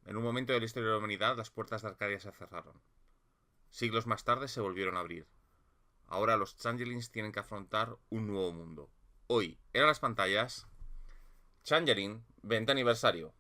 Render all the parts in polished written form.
En un momento de la historia de la humanidad, las puertas de Arcadia se cerraron. Siglos más tarde se volvieron a abrir. Ahora los Changelings tienen que afrontar un nuevo mundo. Hoy, en las pantallas, Changeling 20 aniversario.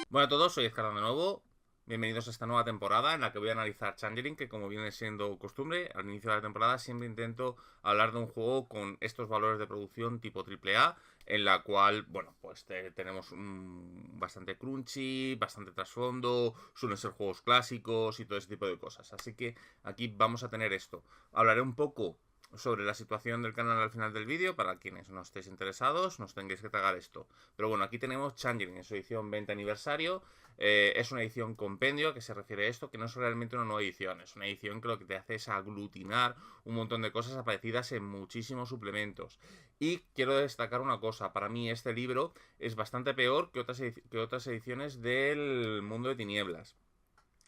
Bueno a todos, soy Edgar de nuevo. Bienvenidos a esta nueva temporada en la que voy a analizar Changeling, que como viene siendo costumbre, al inicio de la temporada siempre intento hablar de un juego con estos valores de producción tipo AAA, en la cual, bueno, pues tenemos bastante crunchy, bastante trasfondo, suelen ser juegos clásicos y todo ese tipo de cosas. Así que aquí vamos a tener esto. Hablaré un poco sobre la situación del canal al final del vídeo. Para quienes no estéis interesados, nos tengáis que tragar esto. Pero bueno, aquí tenemos Changeling en su edición 20 aniversario. Es una edición compendio, que se refiere a esto, que no es realmente una nueva edición. Es una edición que lo que te hace es aglutinar un montón de cosas aparecidas en muchísimos suplementos. Y quiero destacar una cosa, para mí este libro es bastante peor que otras ediciones del Mundo de Tinieblas.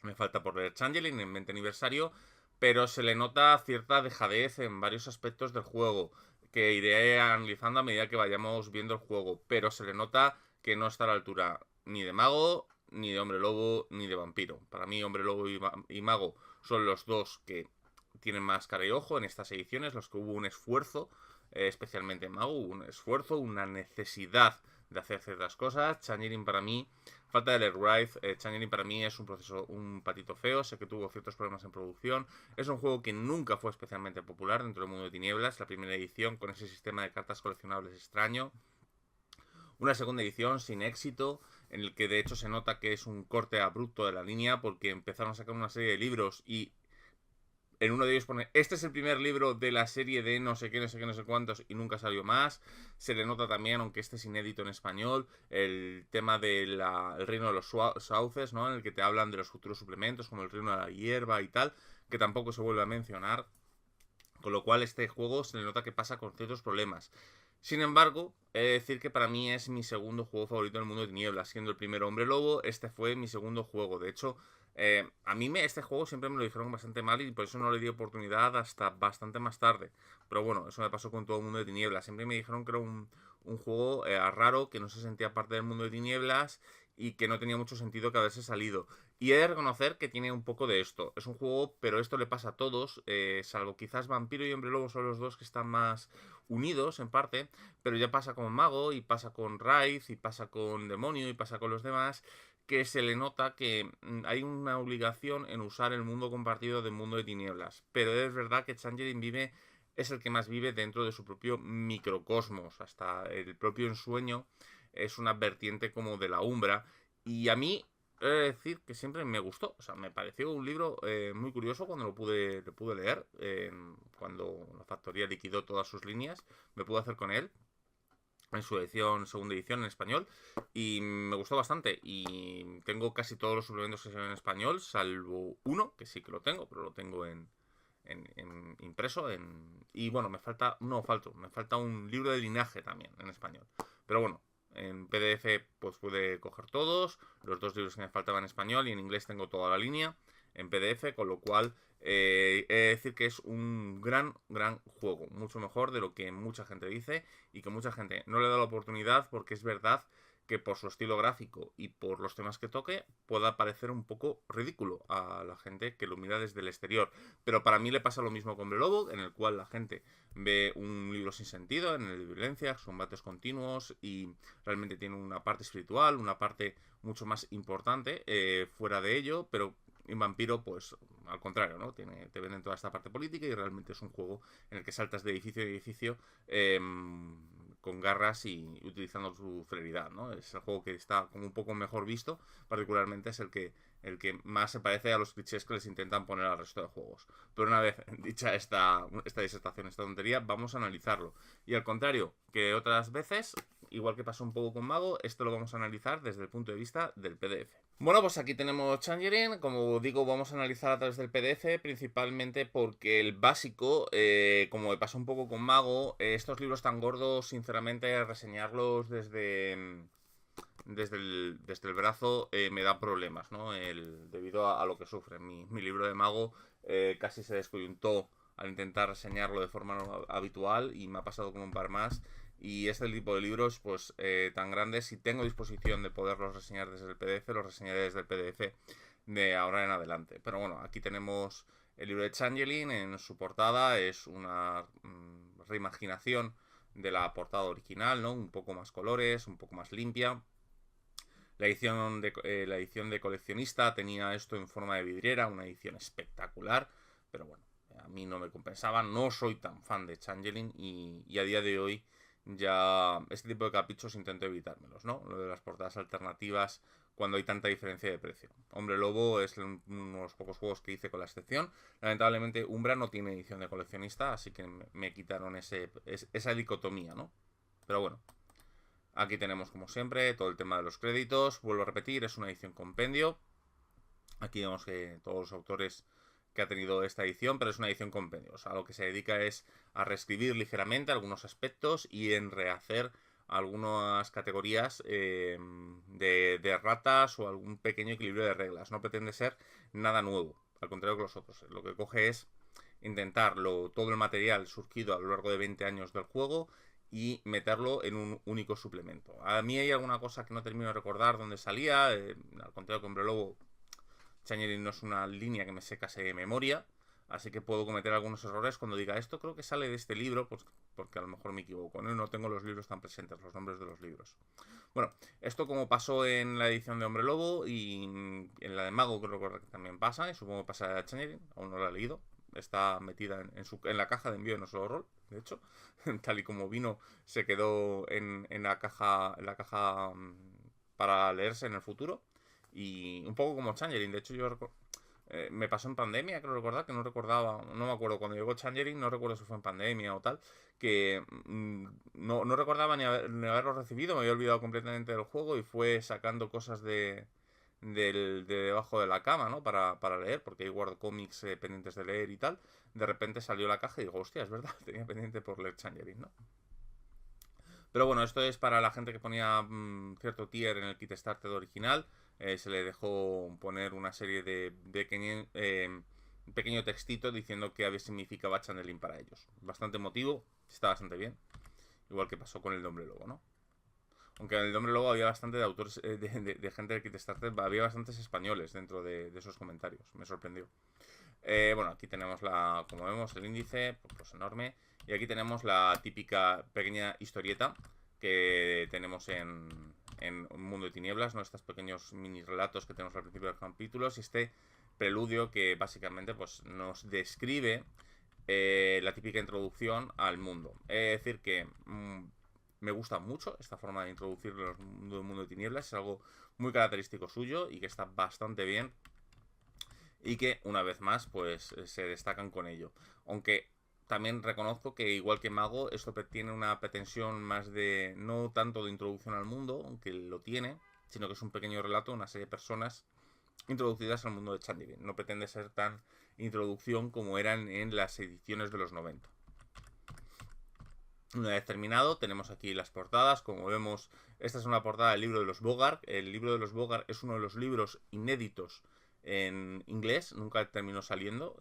Me falta por leer Changeling en 20 aniversario, pero se le nota cierta dejadez en varios aspectos del juego, que iré analizando a medida que vayamos viendo el juego, pero se le nota que no está a la altura ni de mago, ni de hombre lobo, ni de vampiro. Para mí hombre lobo y mago son los dos que tienen más cara y ojo en estas ediciones, los que hubo un esfuerzo, especialmente en mago, hubo un esfuerzo, una necesidad de hacer ciertas cosas. Changeling para mí, falta de leer Wraith, Changeling para mí es un proceso un patito feo, sé que tuvo ciertos problemas en producción, es un juego que nunca fue especialmente popular dentro del mundo de Tinieblas, la primera edición con ese sistema de cartas coleccionables extraño, una segunda edición sin éxito, en el que de hecho se nota que es un corte abrupto de la línea porque empezaron a sacar una serie de libros y en uno de ellos pone, este es el primer libro de la serie de no sé qué, no sé qué, no sé cuántos, y nunca salió más. Se le nota también, aunque este es inédito en español, el tema del reino de los sauces, ¿no? En el que te hablan de los futuros suplementos, como el reino de la hierba y tal, que tampoco se vuelve a mencionar. Con lo cual este juego se le nota que pasa con ciertos problemas. Sin embargo, he de decir que para mí es mi segundo juego favorito en el mundo de Tinieblas. Siendo el primero Hombre Lobo, este fue mi segundo juego. De hecho, a mí este juego siempre me lo dijeron bastante mal y por eso no le di oportunidad hasta bastante más tarde. Pero bueno, eso me pasó con todo el mundo de Tinieblas. Siempre me dijeron que era un juego raro, que no se sentía parte del mundo de Tinieblas y que no tenía mucho sentido que haberse salido. Y he de reconocer que tiene un poco de esto. Es un juego, pero esto le pasa a todos, salvo quizás Vampiro y Hombre Lobo son los dos que están más unidos en parte, pero ya pasa con Mago y pasa con Wraith y pasa con Demonio y pasa con los demás, que se le nota que hay una obligación en usar el mundo compartido del mundo de Tinieblas. Pero es verdad que Changeling vive es el que más vive dentro de su propio microcosmos. Hasta el propio ensueño es una vertiente como de la Umbra. Y a mí he de decir que siempre me gustó. O sea, me pareció un libro muy curioso cuando lo pude leer. Cuando la factoría liquidó todas sus líneas, me pude hacer con él en su edición, segunda edición en español, y me gustó bastante. Y tengo casi todos los suplementos que se ven en español, salvo uno, que sí que lo tengo, pero lo tengo en impreso. Y bueno, me falta un libro de linaje también en español. Pero bueno, en PDF pues pude coger todos, los dos libros que me faltaban en español y en inglés tengo toda la línea en PDF, con lo cual he de decir que es un gran juego, mucho mejor de lo que mucha gente dice y que mucha gente no le da la oportunidad porque es verdad que por su estilo gráfico y por los temas que toque pueda parecer un poco ridículo a la gente que lo mira desde el exterior. Pero para mí le pasa lo mismo con Lobo, en el cual la gente ve un libro sin sentido, en el de violencia, combates continuos y realmente tiene una parte espiritual, una parte mucho más importante fuera de ello, pero en Vampiro, pues al contrario, ¿no? Te venden toda esta parte política y realmente es un juego en el que saltas de edificio a edificio con garras y utilizando su celeridad, ¿no? Es el juego que está como un poco mejor visto, particularmente es el que más se parece a los clichés que les intentan poner al resto de juegos. Pero una vez dicha esta disertación, esta tontería, vamos a analizarlo. Y al contrario que otras veces, igual que pasó un poco con Mago, esto lo vamos a analizar desde el punto de vista del PDF. Bueno, pues aquí tenemos Changeling, como digo, vamos a analizar a través del PDF, principalmente porque el básico, como me pasó un poco con Mago, estos libros tan gordos, sinceramente, reseñarlos desde el brazo me da problemas, ¿no? Debido a lo que sufre. Mi libro de mago casi se descoyuntó al intentar reseñarlo de forma habitual y me ha pasado con un par más. Y este tipo de libros, pues tan grandes, si tengo disposición de poderlos reseñar desde el PDF, los reseñaré desde el PDF de ahora en adelante. Pero bueno, aquí tenemos el libro de Changeling. En su portada es una reimaginación de la portada original, ¿no? Un poco más colores, un poco más limpia. La edición de coleccionista tenía esto en forma de vidriera, una edición espectacular, pero bueno, a mí no me compensaba, no soy tan fan de Changeling y a día de hoy ya este tipo de caprichos intento evitármelos, ¿no? Lo de las portadas alternativas cuando hay tanta diferencia de precio. Hombre Lobo es uno de los pocos juegos que hice con la excepción. Lamentablemente Umbra no tiene edición de coleccionista, así que me quitaron esa dicotomía, ¿no? Pero bueno, aquí tenemos como siempre todo el tema de los créditos. Vuelvo a repetir, es una edición compendio. Aquí vemos que todos los autores que ha tenido esta edición, pero es una edición compendio. O sea, lo que se dedica es a reescribir ligeramente algunos aspectos y en rehacer algunas categorías de ratas o algún pequeño equilibrio de reglas. No pretende ser nada nuevo, al contrario que los otros. Lo que coge es intentar todo el material surgido a lo largo de 20 años del juego y meterlo en un único suplemento. A mí hay alguna cosa que no termino de recordar dónde salía, al contrario que Hombre Lobo, Changeling no es una línea que me secase de memoria, así que puedo cometer algunos errores cuando diga esto creo que sale de este libro, pues porque a lo mejor me equivoco, ¿no? No tengo los libros tan presentes, los nombres de los libros. Bueno, esto como pasó en la edición de Hombre Lobo y en la de Mago creo que también pasa, y supongo que pasa de Changeling, aún no la he leído. Está metida en la caja de envío de No Solo Rol, de hecho. Tal y como vino, se quedó en la caja para leerse en el futuro. Y un poco como Changeling. De hecho, me pasó en pandemia, creo recordar, que no recordaba, no me acuerdo cuando llegó Changeling, no recuerdo si fue en pandemia o tal, que no recordaba ni haberlo recibido, me había olvidado completamente del juego y fue sacando cosas de debajo de la cama, ¿no? Para leer, porque ahí guardo cómics pendientes de leer y tal. De repente salió la caja y digo, hostia, es verdad, tenía pendiente por leer Changeling, ¿no? Pero bueno, esto es para la gente que ponía cierto tier en el kit starter original. Se le dejó poner una serie de pequeño textito diciendo que había significaba channeling para ellos. Bastante emotivo, está bastante bien. Igual que pasó con el de Hombre Lobo, ¿no? Aunque en el Hombre Lobo había bastante de autores, de gente del kit starter, había bastantes españoles dentro de esos comentarios. Me sorprendió. Bueno, aquí tenemos como vemos, el índice, pues enorme. Y aquí tenemos la típica pequeña historieta que tenemos en Un Mundo de Tinieblas, ¿no? Estos pequeños mini relatos que tenemos al principio de los capítulos y este preludio que básicamente pues, nos describe la típica introducción al mundo. Es decir, que me gusta mucho esta forma de introducir el mundo de Tinieblas, es algo muy característico suyo y que está bastante bien y que una vez más pues se destacan con ello. Aunque también reconozco que igual que Mago esto tiene una pretensión más de no tanto de introducción al mundo, aunque lo tiene, sino que es un pequeño relato, una serie de personas introducidas al mundo de Changeling. No pretende ser tan introducción como eran en las ediciones de los 90. Una vez terminado, tenemos aquí las portadas. Como vemos, esta es una portada del libro de los Bogart. El libro de los Bogart es uno de los libros inéditos en inglés, nunca terminó saliendo,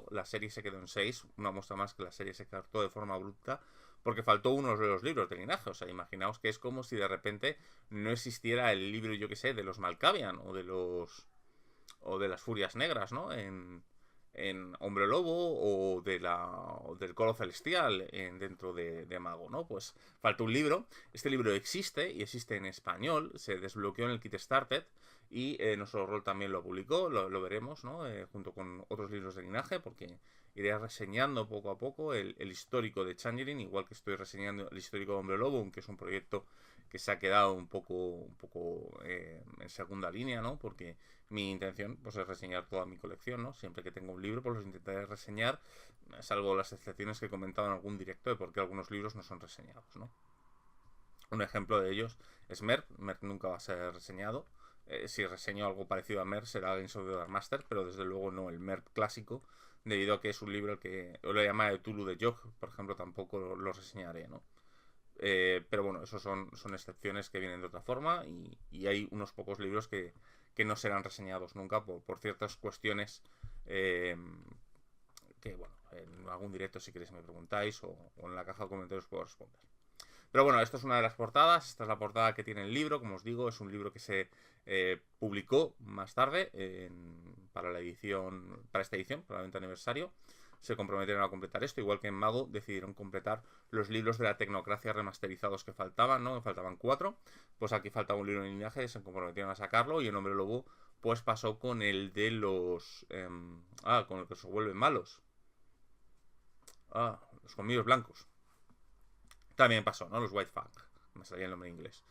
la serie se quedó en 6, una muestra más que la serie se cartó de forma abrupta, porque faltó uno de los libros de linaje. O sea, imaginaos que es como si de repente no existiera el libro, yo que sé, de los Malkavian o de las Furias Negras, ¿no? En Hombre Lobo o del Coro Celestial dentro de Mago, ¿no? Pues falta un libro. Este libro existe y existe en español, se desbloqueó en el kit Started y No Solo Rol también lo publicó, lo veremos, ¿no? Junto con otros libros de linaje, porque iré reseñando poco a poco el histórico de Changeling, igual que estoy reseñando el histórico de Hombre Lobo, aunque es un proyecto que se ha quedado un poco en segunda línea, ¿no? Porque mi intención pues es reseñar toda mi colección, ¿no? Siempre que tengo un libro pues los intentaré reseñar, salvo las excepciones que he comentado en algún directo de por qué algunos libros no son reseñados, ¿no? Un ejemplo de ellos es Merc. Merc nunca va a ser reseñado. Si reseño algo parecido a Merc será Games of the Dark Master, pero desde luego no el Merc clásico, debido a que es un libro que o la llama de Tulu de Jog, por ejemplo, tampoco lo reseñaré, ¿no? Pero bueno, esos son excepciones que vienen de otra forma y hay unos pocos libros que no serán reseñados nunca por ciertas cuestiones que, bueno, en algún directo si queréis me preguntáis o en la caja de comentarios puedo responder. Pero bueno, esto es una de las portadas. Esta es la portada que tiene el libro. Como os digo, es un libro que se publicó más tarde para la edición, para esta edición, para el 20 aniversario. Se comprometieron a completar esto, igual que en Mago decidieron completar los libros de la Tecnocracia remasterizados que faltaban, ¿no? Faltaban 4. Pues aquí faltaba un libro de linaje, se comprometieron a sacarlo y el Hombre Lobo pues pasó con el de los... con el que se vuelven malos. Los colmillos blancos. También pasó, ¿no? Los White Fang. Me salía el nombre en inglés.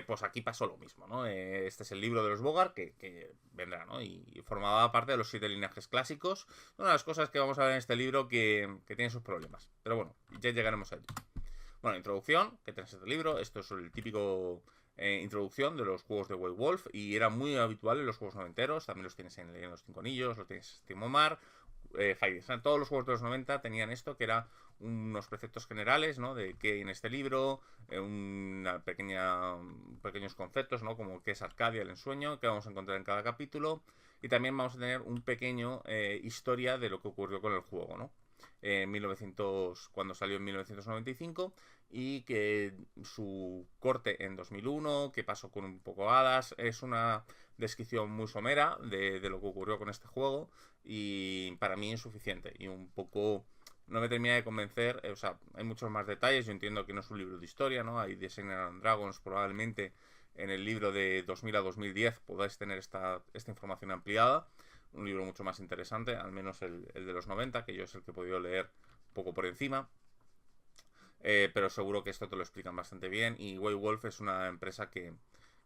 Pues aquí pasó lo mismo, ¿no? Este es el libro de los Bogart que vendrá, ¿no? Y formaba parte de los 7 linajes clásicos. Una de las cosas que vamos a ver en este libro que tiene sus problemas. Pero bueno, ya llegaremos a ello. Bueno, introducción, que tenéis este libro. Esto es el típico introducción de los juegos de White Wolf. Y era muy habitual en los juegos noventeros. También los tienes en Leyenda de los 5 Anillos, los tienes en Steam Mar. Todos los juegos de los 90 tenían esto, que era unos preceptos generales, ¿no? De qué hay en este libro, pequeños conceptos, ¿no? Como qué es Arcadia, el ensueño, que vamos a encontrar en cada capítulo. Y también vamos a tener un pequeño historia de lo que ocurrió con el juego, ¿no? Cuando salió en 1995 y que su corte en 2001, que pasó con un poco hadas, es una descripción muy somera de lo que ocurrió con este juego y para mí insuficiente y un poco no me termina de convencer. O sea, hay muchos más detalles. Yo entiendo que no es un libro de historia, ¿no? Hay Designer and Dragons, probablemente en el libro de 2000 a 2010 podáis tener esta información ampliada. Un libro mucho más interesante, al menos el de los 90, que yo es el que he podido leer poco por encima. Pero seguro que esto te lo explican bastante bien. Y White Wolf es una empresa que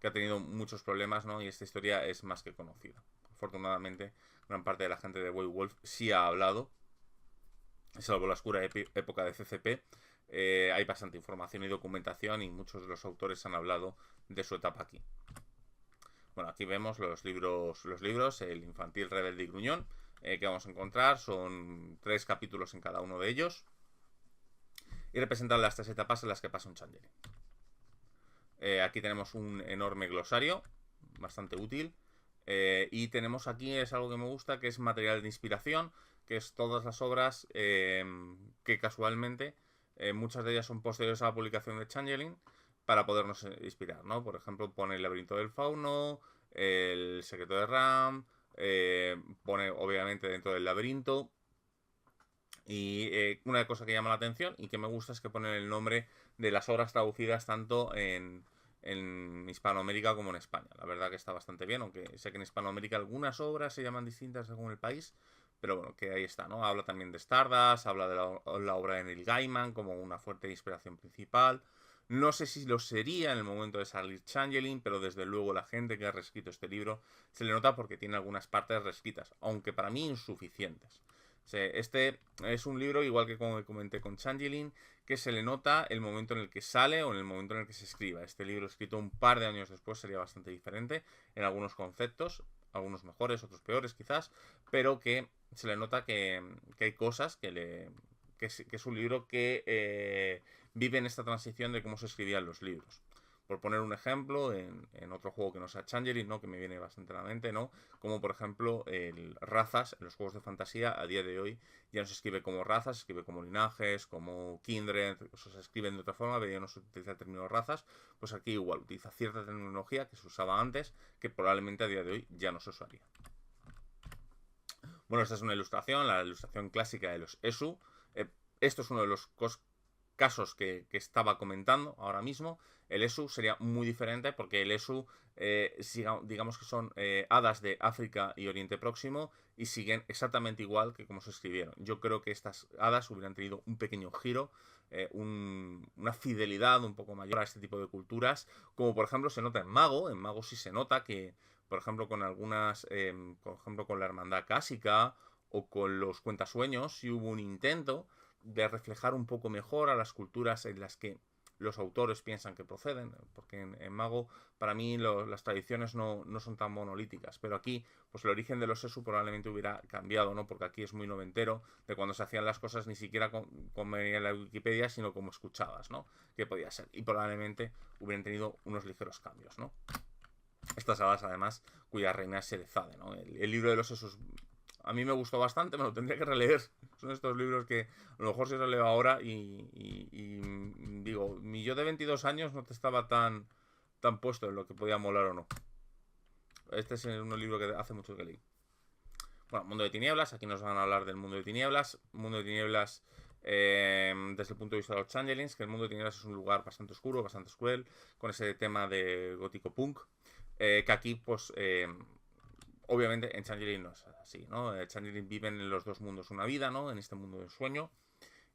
ha tenido muchos problemas, ¿no? Y esta historia es más que conocida. Afortunadamente, gran parte de la gente de White Wolf sí ha hablado, salvo la oscura época de CCP. Hay bastante información y documentación y muchos de los autores han hablado de su etapa aquí. Bueno, aquí vemos los libros, el infantil, rebelde y gruñón, que vamos a encontrar. Son 3 capítulos en cada uno de ellos y representan las 3 etapas en las que pasa un Changeling. Aquí tenemos un enorme glosario, bastante útil. Y tenemos aquí, es algo que me gusta, que es material de inspiración, que es todas las obras que casualmente, muchas de ellas son posteriores a la publicación de Changeling, para podernos inspirar, ¿no? Por ejemplo, pone el laberinto del fauno, el secreto de Ram, pone obviamente dentro del laberinto. Y una cosa que llama la atención y que me gusta es que ponen el nombre de las obras traducidas tanto en Hispanoamérica como en España. La verdad que está bastante bien, aunque sé que en Hispanoamérica algunas obras se llaman distintas según el país, pero bueno, que ahí está, ¿no? Habla también de Stardust, habla de la obra de Neil Gaiman como una fuerte inspiración principal. No sé si lo sería en el momento de salir Changeling, pero desde luego la gente que ha reescrito este libro se le nota porque tiene algunas partes reescritas, aunque para mí insuficientes. Este es un libro, igual que como comenté con Changeling, que se le nota el momento en el que sale o en el momento en el que se escriba. Este libro escrito un par de años después sería bastante diferente en algunos conceptos, algunos mejores, otros peores quizás, pero que se le nota que hay cosas que es un libro que vive en esta transición de cómo se escribían los libros. Por poner un ejemplo, en otro juego que no sea Changeling, ¿no? Que me viene bastante a la mente, ¿no? Como por ejemplo el razas en los juegos de fantasía a día de hoy ya no se escribe como razas, se escribe como linajes, como kindred, o sea, se escriben de otra forma, pero ya no se utiliza el término razas. Pues aquí igual utiliza cierta tecnología que se usaba antes, que probablemente a día de hoy ya no se usaría. Bueno, esta es una ilustración, la ilustración clásica de los ESU. Esto es uno de los casos que estaba comentando ahora mismo. El ESU sería muy diferente porque el ESU, digamos que son hadas de África y Oriente Próximo y siguen exactamente igual que como se escribieron. Yo creo que estas hadas hubieran tenido un pequeño giro, una fidelidad un poco mayor a este tipo de culturas, como por ejemplo se nota en Mago. En Mago sí se nota que, por ejemplo, con algunas, por ejemplo, con la Hermandad Cásica o con los Cuentasueños, sí hubo un intento de reflejar un poco mejor a las culturas en las que los autores piensan que proceden, porque en Mago, para mí, las tradiciones no son tan monolíticas, pero aquí, pues el origen de los Esu probablemente hubiera cambiado, ¿no? Porque aquí es muy noventero, de cuando se hacían las cosas ni siquiera con venir en la Wikipedia, sino como escuchadas, ¿no? Que podía ser, y probablemente hubieran tenido unos ligeros cambios, ¿no? Estas hadas, además, cuya reina es Serezade, ¿no? El libro de los Esos a mí me gustó bastante, me lo tendría que releer. Son estos libros que a lo mejor si los leo ahora y digo, mi yo de 22 años no te estaba tan puesto en lo que podía molar o no. Este es un libro que hace mucho que leí. Bueno, Mundo de Tinieblas, aquí nos van a hablar del Mundo de Tinieblas. Mundo de Tinieblas desde el punto de vista de los Changelings, que el Mundo de Tinieblas es un lugar bastante oscuro, bastante cruel, con ese tema de gótico punk, que aquí pues obviamente en Changeling no es así, ¿no? Changeling viven en los dos mundos una vida, ¿no? En este mundo del sueño.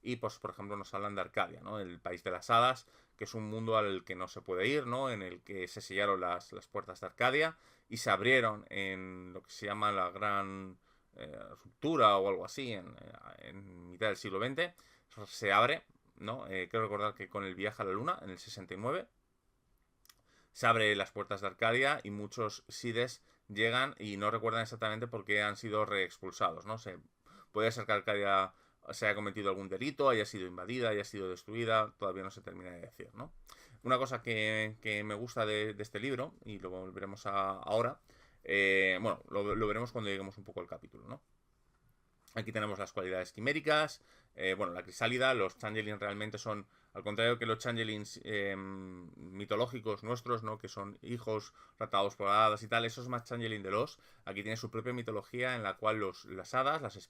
Y pues, por ejemplo, nos hablan de Arcadia, ¿no? El país de las hadas, que es un mundo al que no se puede ir, ¿no? En el que se sellaron las puertas de Arcadia y se abrieron en lo que se llama la gran ruptura o algo así, en mitad del siglo XX. Se abre, ¿no? Quiero recordar que con el viaje a la luna, en el 69, se abren las puertas de Arcadia y muchos Sides llegan y no recuerdan exactamente por qué han sido reexpulsados, ¿no? Puede ser que Arcadia se haya cometido algún delito, haya sido invadida, haya sido destruida, todavía no se termina de decir, ¿no? Una cosa que me gusta de este libro, y lo volveremos ahora, bueno, lo veremos cuando lleguemos un poco al capítulo, ¿no? Aquí tenemos las cualidades quiméricas, bueno, la crisálida, los changelings realmente son, al contrario que los changelings mitológicos nuestros, ¿no? Que son hijos raptados por hadas y tal, esos más changeling de los, aquí tiene su propia mitología en la cual las hadas,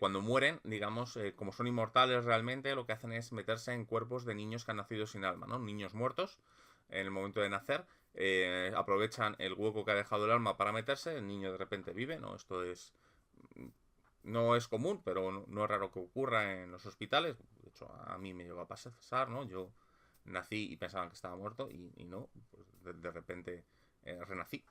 cuando mueren, digamos, como son inmortales realmente, lo que hacen es meterse en cuerpos de niños que han nacido sin alma, ¿no? Niños muertos en el momento de nacer, aprovechan el hueco que ha dejado el alma para meterse, el niño de repente vive, ¿no? Esto es... No es común, pero no es raro que ocurra en los hospitales. De hecho, a mí me llegó a pasar, ¿no? Yo nací y pensaban que estaba muerto y no, pues de repente renací,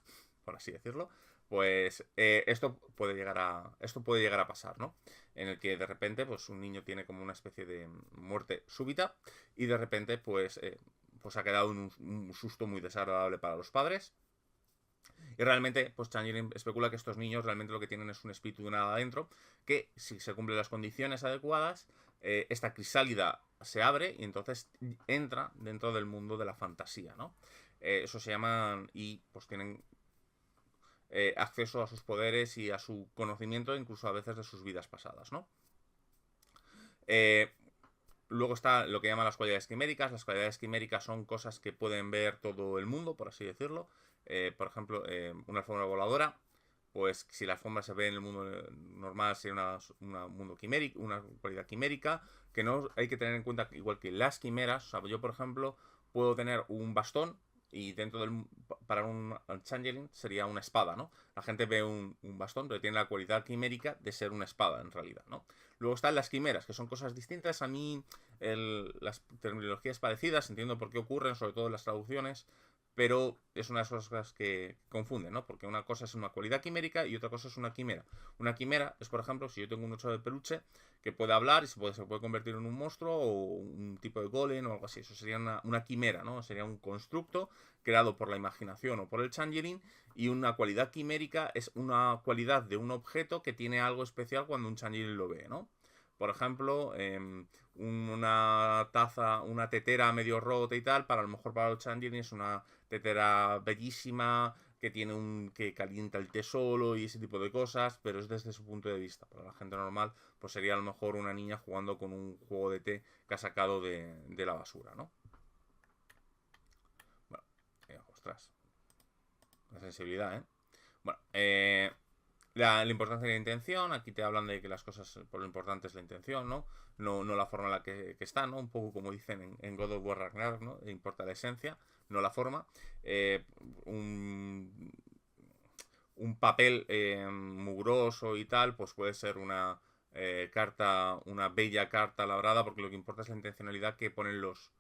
por así decirlo. Pues esto puede llegar a pasar, ¿no? En el que de repente, pues un niño tiene como una especie de muerte súbita y de repente, pues ha quedado un susto muy desagradable para los padres. Y realmente, pues Changeling especula que estos niños realmente lo que tienen es un espíritu de nada adentro, que si se cumplen las condiciones adecuadas, esta crisálida se abre y entonces entra dentro del mundo de la fantasía, ¿no? Eso se llaman y pues tienen acceso a sus poderes y a su conocimiento, incluso a veces de sus vidas pasadas, ¿no? Luego está lo que llaman las cualidades quiméricas. Las cualidades quiméricas son cosas que pueden ver todo el mundo, por así decirlo. Por ejemplo, una alfombra voladora. Pues si la alfombra se ve en el mundo normal sería una mundo quimérico, una cualidad quimérica. Que no hay que tener en cuenta, igual que las quimeras. O sea, yo, por ejemplo, puedo tener un bastón y dentro para un changeling sería una espada, ¿no? La gente ve un bastón, pero tiene la cualidad quimérica de ser una espada en realidad, ¿no? Luego están las quimeras, que son cosas distintas. A mí las terminologías parecidas, entiendo por qué ocurren, sobre todo en las traducciones, pero es una de esas cosas que confunden, ¿no? Porque una cosa es una cualidad quimérica y otra cosa es una quimera. Una quimera es, por ejemplo, si yo tengo un oso de peluche que puede hablar y se puede convertir en un monstruo o un tipo de golem o algo así. Eso sería una quimera, ¿no? Sería un constructo creado por la imaginación o por el changeling, y una cualidad quimérica es una cualidad de un objeto que tiene algo especial cuando un changeling lo ve, ¿no? Por ejemplo, una taza, una tetera medio rota y tal, para a lo mejor para los changeling es una tetera bellísima, que tiene que calienta el té solo y ese tipo de cosas, pero es desde su punto de vista. Para la gente normal, pues sería a lo mejor una niña jugando con un juego de té que ha sacado de la basura, ¿no? Bueno, ostras, la sensibilidad, ¿eh? Bueno, la importancia de la intención, aquí te hablan de que las cosas, por lo importante es la intención, ¿no? No la forma en la que está, ¿no? Un poco como dicen en God of War Ragnarok, ¿no? Importa la esencia, no la forma. Un papel mugroso y tal, pues puede ser una carta, una bella carta labrada, porque lo que importa es la intencionalidad que ponen los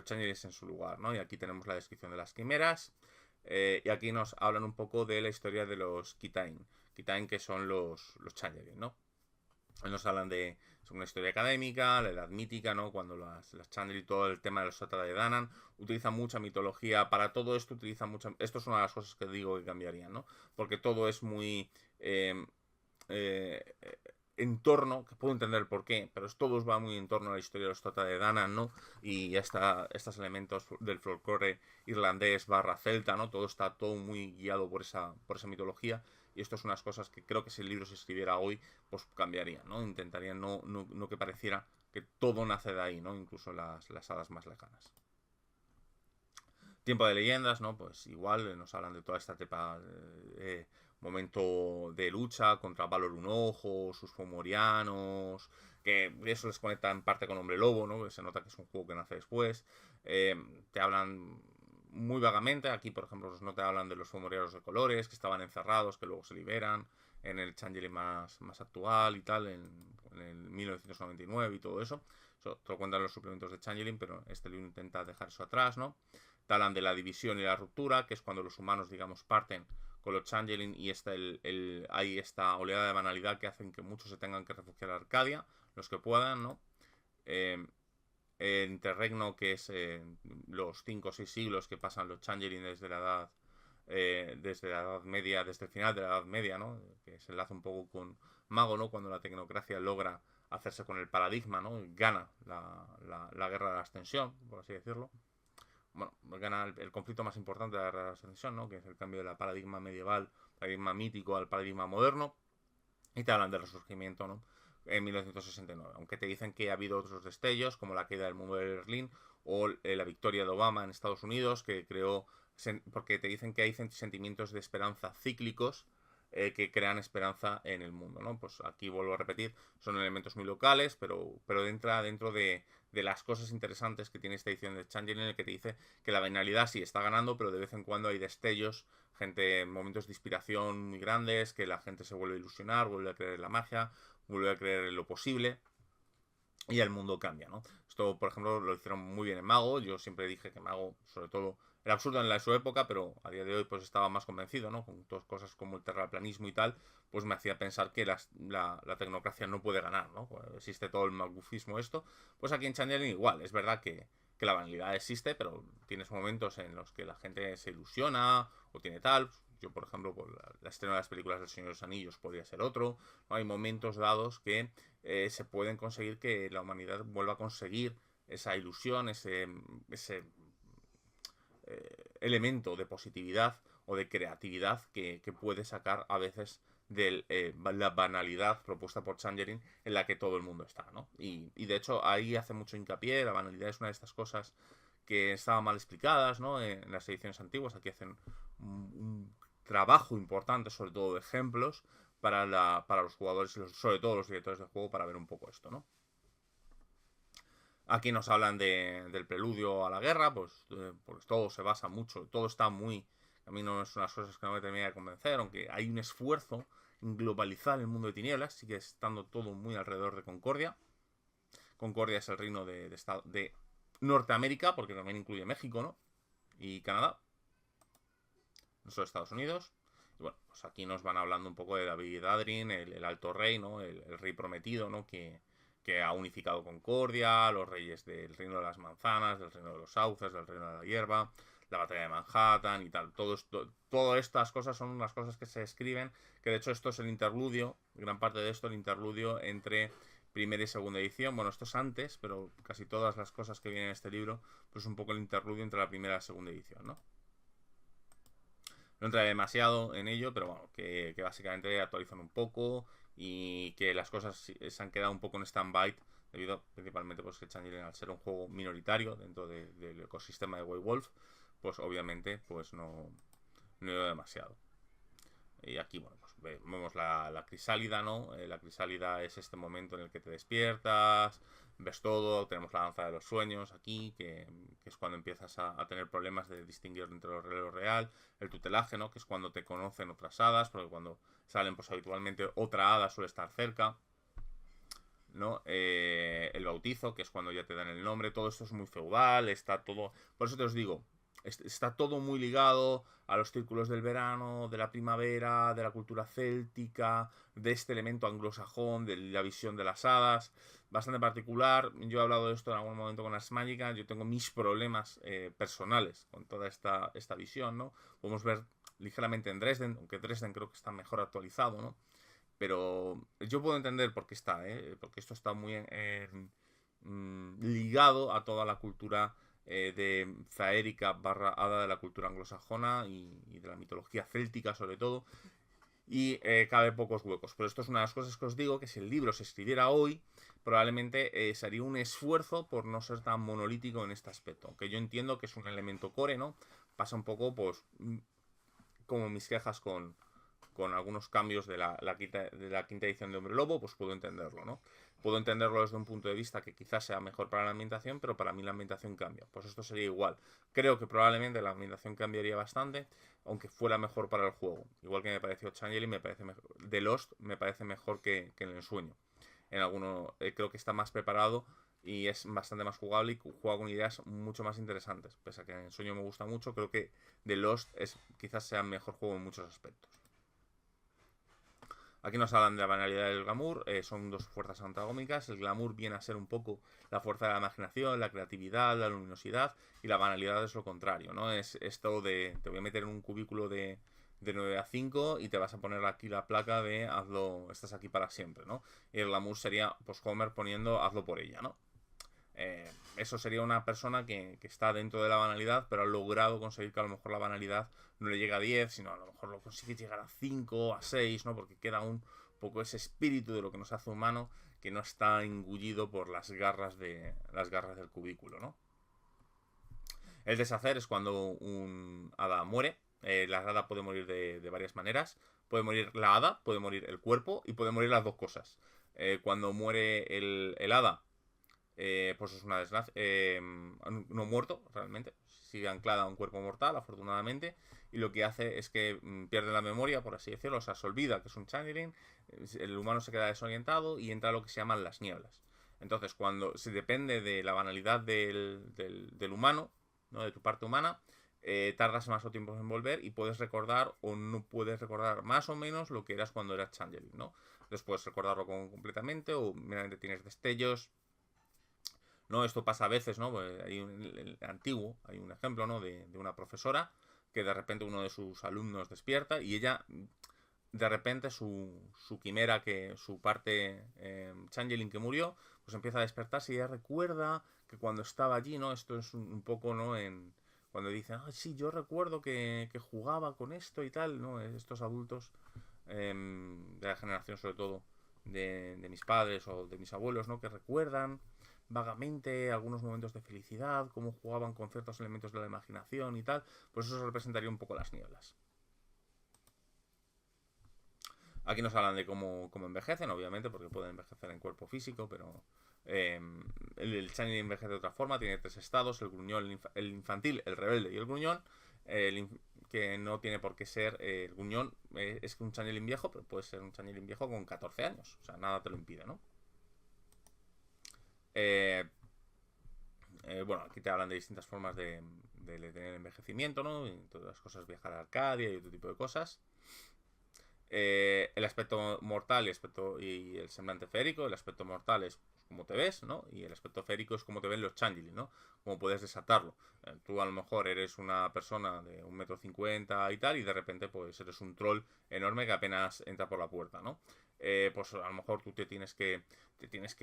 changelings en su lugar, ¿no? Y aquí tenemos la descripción de las quimeras. Y aquí nos hablan un poco de la historia de los Kitain. Kitain, que son los changeling, ¿no? Nos hablan de una historia académica, la edad mítica, ¿no? Cuando las Chandler y todo el tema de los Sota de Danann utilizan mucha mitología. Para todo esto utilizan mucha... Esto es una de las cosas que digo que cambiarían, ¿no? Porque todo es muy... eh, entorno, que puedo entender por qué, pero todo va muy en torno a la historia de los Tota de Danann, ¿no? Y estos elementos del folclore irlandés barra celta, ¿no? Todo está todo muy guiado por esa mitología. Y esto es unas cosas que creo que si el libro se escribiera hoy, pues cambiarían, ¿no? Intentarían no que pareciera que todo nace de ahí, ¿no? Incluso las hadas más lejanas. Tiempo de leyendas, ¿no? Pues igual nos hablan de toda esta etapa, momento de lucha contra Valor Unojo, sus fomorianos, que eso les conecta en parte con Hombre Lobo, ¿no? Que se nota que es un juego que nace después. Te hablan muy vagamente, aquí por ejemplo no te hablan de los fomorianos de colores, que estaban encerrados, que luego se liberan, en el Changeling más actual y tal, en el 1999 y todo eso. Eso te lo cuentan los suplementos de Changeling, pero este libro intenta dejar eso atrás, ¿no? Te hablan de la división y la ruptura, que es cuando los humanos, digamos, parten con los Changeling y hay esta oleada de banalidad que hacen que muchos se tengan que refugiar a Arcadia, los que puedan, ¿no? Interregno, que es los 5 o 6 siglos que pasan los Changeling desde la Edad Media, desde el final de la Edad Media, ¿no? Que se enlaza un poco con Mago, ¿no? Cuando la tecnocracia logra hacerse con el paradigma, ¿no? Y gana la guerra de la extensión, por así decirlo. Bueno, gana el conflicto más importante de la guerra de la extensión, ¿no? Que es el cambio de la paradigma medieval, paradigma mítico al paradigma moderno. Y te hablan del resurgimiento, ¿no? En 1969. Aunque te dicen que ha habido otros destellos, como la caída del muro de Berlín o la victoria de Obama en Estados Unidos, que creó. Porque te dicen que hay sentimientos de esperanza cíclicos que crean esperanza en el mundo, ¿no? Pues aquí vuelvo a repetir, son elementos muy locales, pero entra dentro de las cosas interesantes que tiene esta edición de Changeling, en el que te dice que la banalidad sí está ganando, pero de vez en cuando hay destellos, momentos de inspiración muy grandes, que la gente se vuelve a ilusionar, vuelve a creer en la magia, vuelve a creer en lo posible y el mundo cambia, ¿no? Esto, por ejemplo, lo hicieron muy bien en Mago. Yo siempre dije que Mago, sobre todo, era absurdo en su época, pero a día de hoy pues estaba más convencido, ¿no? Con todas cosas como el terraplanismo y tal, pues me hacía pensar que la tecnocracia no puede ganar, ¿no? Pues existe todo el magufismo esto. Pues aquí en Changeling igual, es verdad que la banalidad existe, pero tienes momentos en los que la gente se ilusiona o tiene tal. Yo, por ejemplo, por la estreno de las películas del Señor de los Anillos podría ser otro. ¿No? Hay momentos dados que se pueden conseguir que la humanidad vuelva a conseguir esa ilusión, ese elemento de positividad o de creatividad que puede sacar a veces de la banalidad propuesta por Changeling en la que todo el mundo está, ¿no? Y de hecho ahí hace mucho hincapié, la banalidad es una de estas cosas que estaban mal explicadas, ¿no? En las ediciones antiguas, aquí hacen un trabajo importante, sobre todo de ejemplos, para los jugadores, sobre todo los directores de juego, para ver un poco esto, ¿no? Aquí nos hablan del preludio a la guerra, pues todo se basa mucho, todo está muy... A mí no es unas cosas que no me termina de convencer, aunque hay un esfuerzo en globalizar el mundo de tinieblas, sigue estando todo muy alrededor de Concordia. Concordia es el reino de Norteamérica, porque también incluye México, ¿no? Y Canadá, no solo Estados Unidos. Y bueno, pues aquí nos van hablando un poco de David Adrien, el alto rey, ¿no? El rey prometido, ¿no? Que ha unificado Concordia, los reyes del reino de las manzanas, del reino de los sauces, del reino de la hierba, la batalla de Manhattan y tal. Todas estas cosas son unas cosas que se escriben, que de hecho esto es el interludio, gran parte de esto, el interludio entre primera y segunda edición. Bueno, esto es antes, pero casi todas las cosas que vienen en este libro, pues un poco el interludio entre la primera y la segunda edición, ¿no? No entraré demasiado en ello, pero bueno, que básicamente actualizan un poco y que las cosas se han quedado un poco en stand-by debido principalmente pues que Changeling, al ser un juego minoritario dentro del ecosistema de White Wolf, pues obviamente pues no he ido demasiado. Y aquí, bueno, pues vemos la crisálida, ¿no? La crisálida es este momento en el que te despiertas, ves todo, tenemos la danza de los sueños aquí, que es cuando empiezas a tener problemas de distinguir entre lo real, el tutelaje, ¿no? Que es cuando te conocen otras hadas, porque cuando salen, pues habitualmente otra hada suele estar cerca, ¿no? El bautizo, que es cuando ya te dan el nombre, todo esto es muy feudal, está todo... Por eso te os digo, está todo muy ligado a los círculos del verano, de la primavera, de la cultura céltica, de este elemento anglosajón, de la visión de las hadas, bastante particular. Yo he hablado de esto en algún momento con Ars Magica. Yo tengo mis problemas personales con toda esta visión, ¿no? Podemos ver ligeramente en Dresden, aunque Dresden creo que está mejor actualizado, ¿no? Pero yo puedo entender por qué está, ¿eh? Porque esto está muy ligado a toda la cultura de zaérica barra hada de la cultura anglosajona y de la mitología céltica sobre todo, y cabe pocos huecos. Pero esto es una de las cosas que os digo, que si el libro se escribiera hoy, probablemente se haría un esfuerzo por no ser tan monolítico en este aspecto, aunque yo entiendo que es un elemento core, ¿no? Pasa un poco, pues, como mis quejas con algunos cambios de la quinta edición de Hombre Lobo, pues puedo entenderlo, ¿no? Puedo entenderlo desde un punto de vista que quizás sea mejor para la ambientación, pero para mí la ambientación cambia. Pues esto sería igual. Creo que probablemente la ambientación cambiaría bastante, aunque fuera mejor para el juego. Igual que me pareció Changeling, me parece mejor. The Lost me parece mejor que en el ensueño. En alguno creo que está más preparado y es bastante más jugable y juega con ideas mucho más interesantes. Pese a que en el ensueño me gusta mucho, creo que The Lost quizás sea mejor juego en muchos aspectos. Aquí nos hablan de la banalidad del glamour, son dos fuerzas antagónicas. El glamour viene a ser un poco la fuerza de la imaginación, la creatividad, la luminosidad, y la banalidad es lo contrario, ¿no? Es esto de te voy a meter en un cubículo de 9 a 5 y te vas a poner aquí la placa de hazlo, estás aquí para siempre, ¿no? Y el glamour sería, pues Homer poniendo hazlo por ella, ¿no? Eso sería una persona que está dentro de la banalidad, pero ha logrado conseguir que a lo mejor la banalidad no le llega a 10, sino a lo mejor lo consigue llegar a 5, a 6, ¿no? Porque queda un poco ese espíritu de lo que nos hace humano que no está engullido por las garras del cubículo, ¿no? El deshacer es cuando un hada muere. La hada puede morir de varias maneras. Puede morir la hada, puede morir el cuerpo y puede morir las dos cosas. Cuando muere el hada, pues es una desgracia. No muerto, realmente. Sigue anclada a un cuerpo mortal, afortunadamente. Y lo que hace es que pierde la memoria, por así decirlo. O sea, se olvida que es un changeling. El humano se queda desorientado y entra a lo que se llaman las nieblas. Entonces, cuando se depende de la banalidad del humano, ¿no? De tu parte humana, tardas más o tiempo en volver y puedes recordar o no puedes recordar más o menos lo que eras cuando eras changeling, ¿no? Después recordarlo completamente o meramente tienes destellos. ¿No? Esto pasa a veces, ¿no? Pues hay antiguo, hay un ejemplo, ¿no? De una profesora que de repente uno de sus alumnos despierta y ella, de repente, su quimera, su parte changeling que murió, pues empieza a despertarse y ella recuerda que cuando estaba allí, ¿no? Esto es un poco, ¿no? Cuando dicen, ah, sí, yo recuerdo que jugaba con esto y tal, ¿no? Estos adultos de la generación, sobre todo, de mis padres o de mis abuelos, ¿no? Que recuerdan vagamente algunos momentos de felicidad, cómo jugaban con ciertos elementos de la imaginación y tal, pues eso representaría un poco las nieblas. Aquí nos hablan de cómo envejecen, obviamente, porque pueden envejecer en cuerpo físico, pero el Shiny envejece de otra forma, tiene tres estados, el gruñón, el infantil, el rebelde y el gruñón, que no tiene por qué ser el gruñón, es un changeling viejo, pero puede ser un changeling viejo con 14 años, o sea, nada te lo impide, ¿no? Bueno, aquí te hablan de distintas formas de tener envejecimiento, ¿no? Y todas las cosas, viajar a Arcadia y otro tipo de cosas. El aspecto mortal y el semblante férico. El aspecto mortal es pues, como te ves, ¿no? Y el aspecto férico es como te ven los changeling, ¿no? Cómo puedes desatarlo. Tú a lo mejor eres una persona de 1,50 m y tal, y de repente pues eres un troll enorme que apenas entra por la puerta, ¿no? Pues a lo mejor tú te tienes que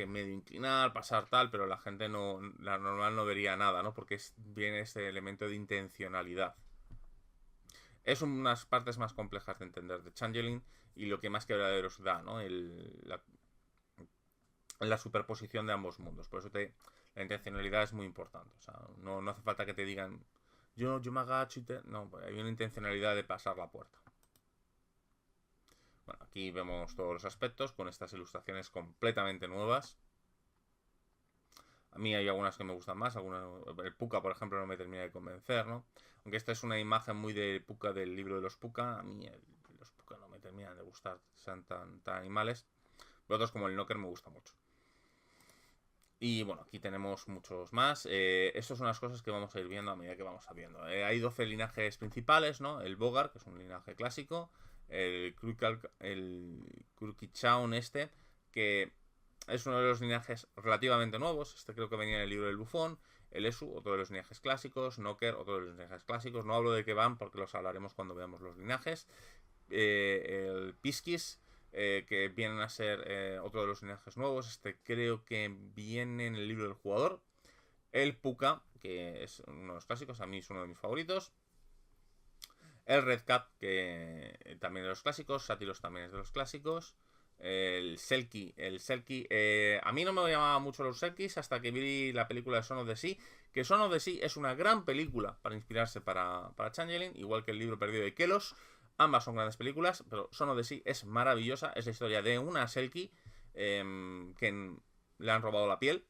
medio inclinar, pasar tal, pero la gente no, la normal no vería nada, ¿no? Porque viene este elemento de intencionalidad. Es unas partes más complejas de entender de Changeling y lo que más quebraderos da, ¿no? La superposición de ambos mundos. Por eso la intencionalidad es muy importante. O sea, no hace falta que te digan, yo me agacho y te... No, pues hay una intencionalidad de pasar la puerta. Bueno, aquí vemos todos los aspectos con estas ilustraciones completamente nuevas. A mí hay algunas que me gustan más, el Puka, por ejemplo, no me termina de convencer, ¿no? Aunque esta es una imagen muy de Puka, del libro de los Puka, a mí los Puka no me terminan de gustar, sean tan animales. Pero otros como el Knocker me gusta mucho. Y bueno, aquí tenemos muchos más. Estas son las cosas que vamos a ir viendo a medida que vamos viendo. Hay 12 linajes principales, ¿no? El Bogar, que es un linaje clásico. El Krukicchaun que es uno de los linajes relativamente nuevos. Este creo que venía en el libro del Bufón. El Esu, otro de los linajes clásicos. Noker, otro de los linajes clásicos. No hablo de qué van porque los hablaremos cuando veamos los linajes. El Piskis, que vienen a ser otro de los linajes nuevos. Este creo que viene en el libro del jugador. El Puka, que es uno de los clásicos, a mí es uno de mis favoritos. El Red Cap, que también de los clásicos. Satilos también es de los clásicos. El Selkie. A mí no me llamaba mucho los Selkies hasta que vi la película de Son of the Sea. Que Son of the Sea es una gran película para inspirarse para Changeling, igual que el libro perdido de Kelos. Ambas son grandes películas, pero Son of the Sea es maravillosa. Es la historia de una Selkie que le han robado la piel.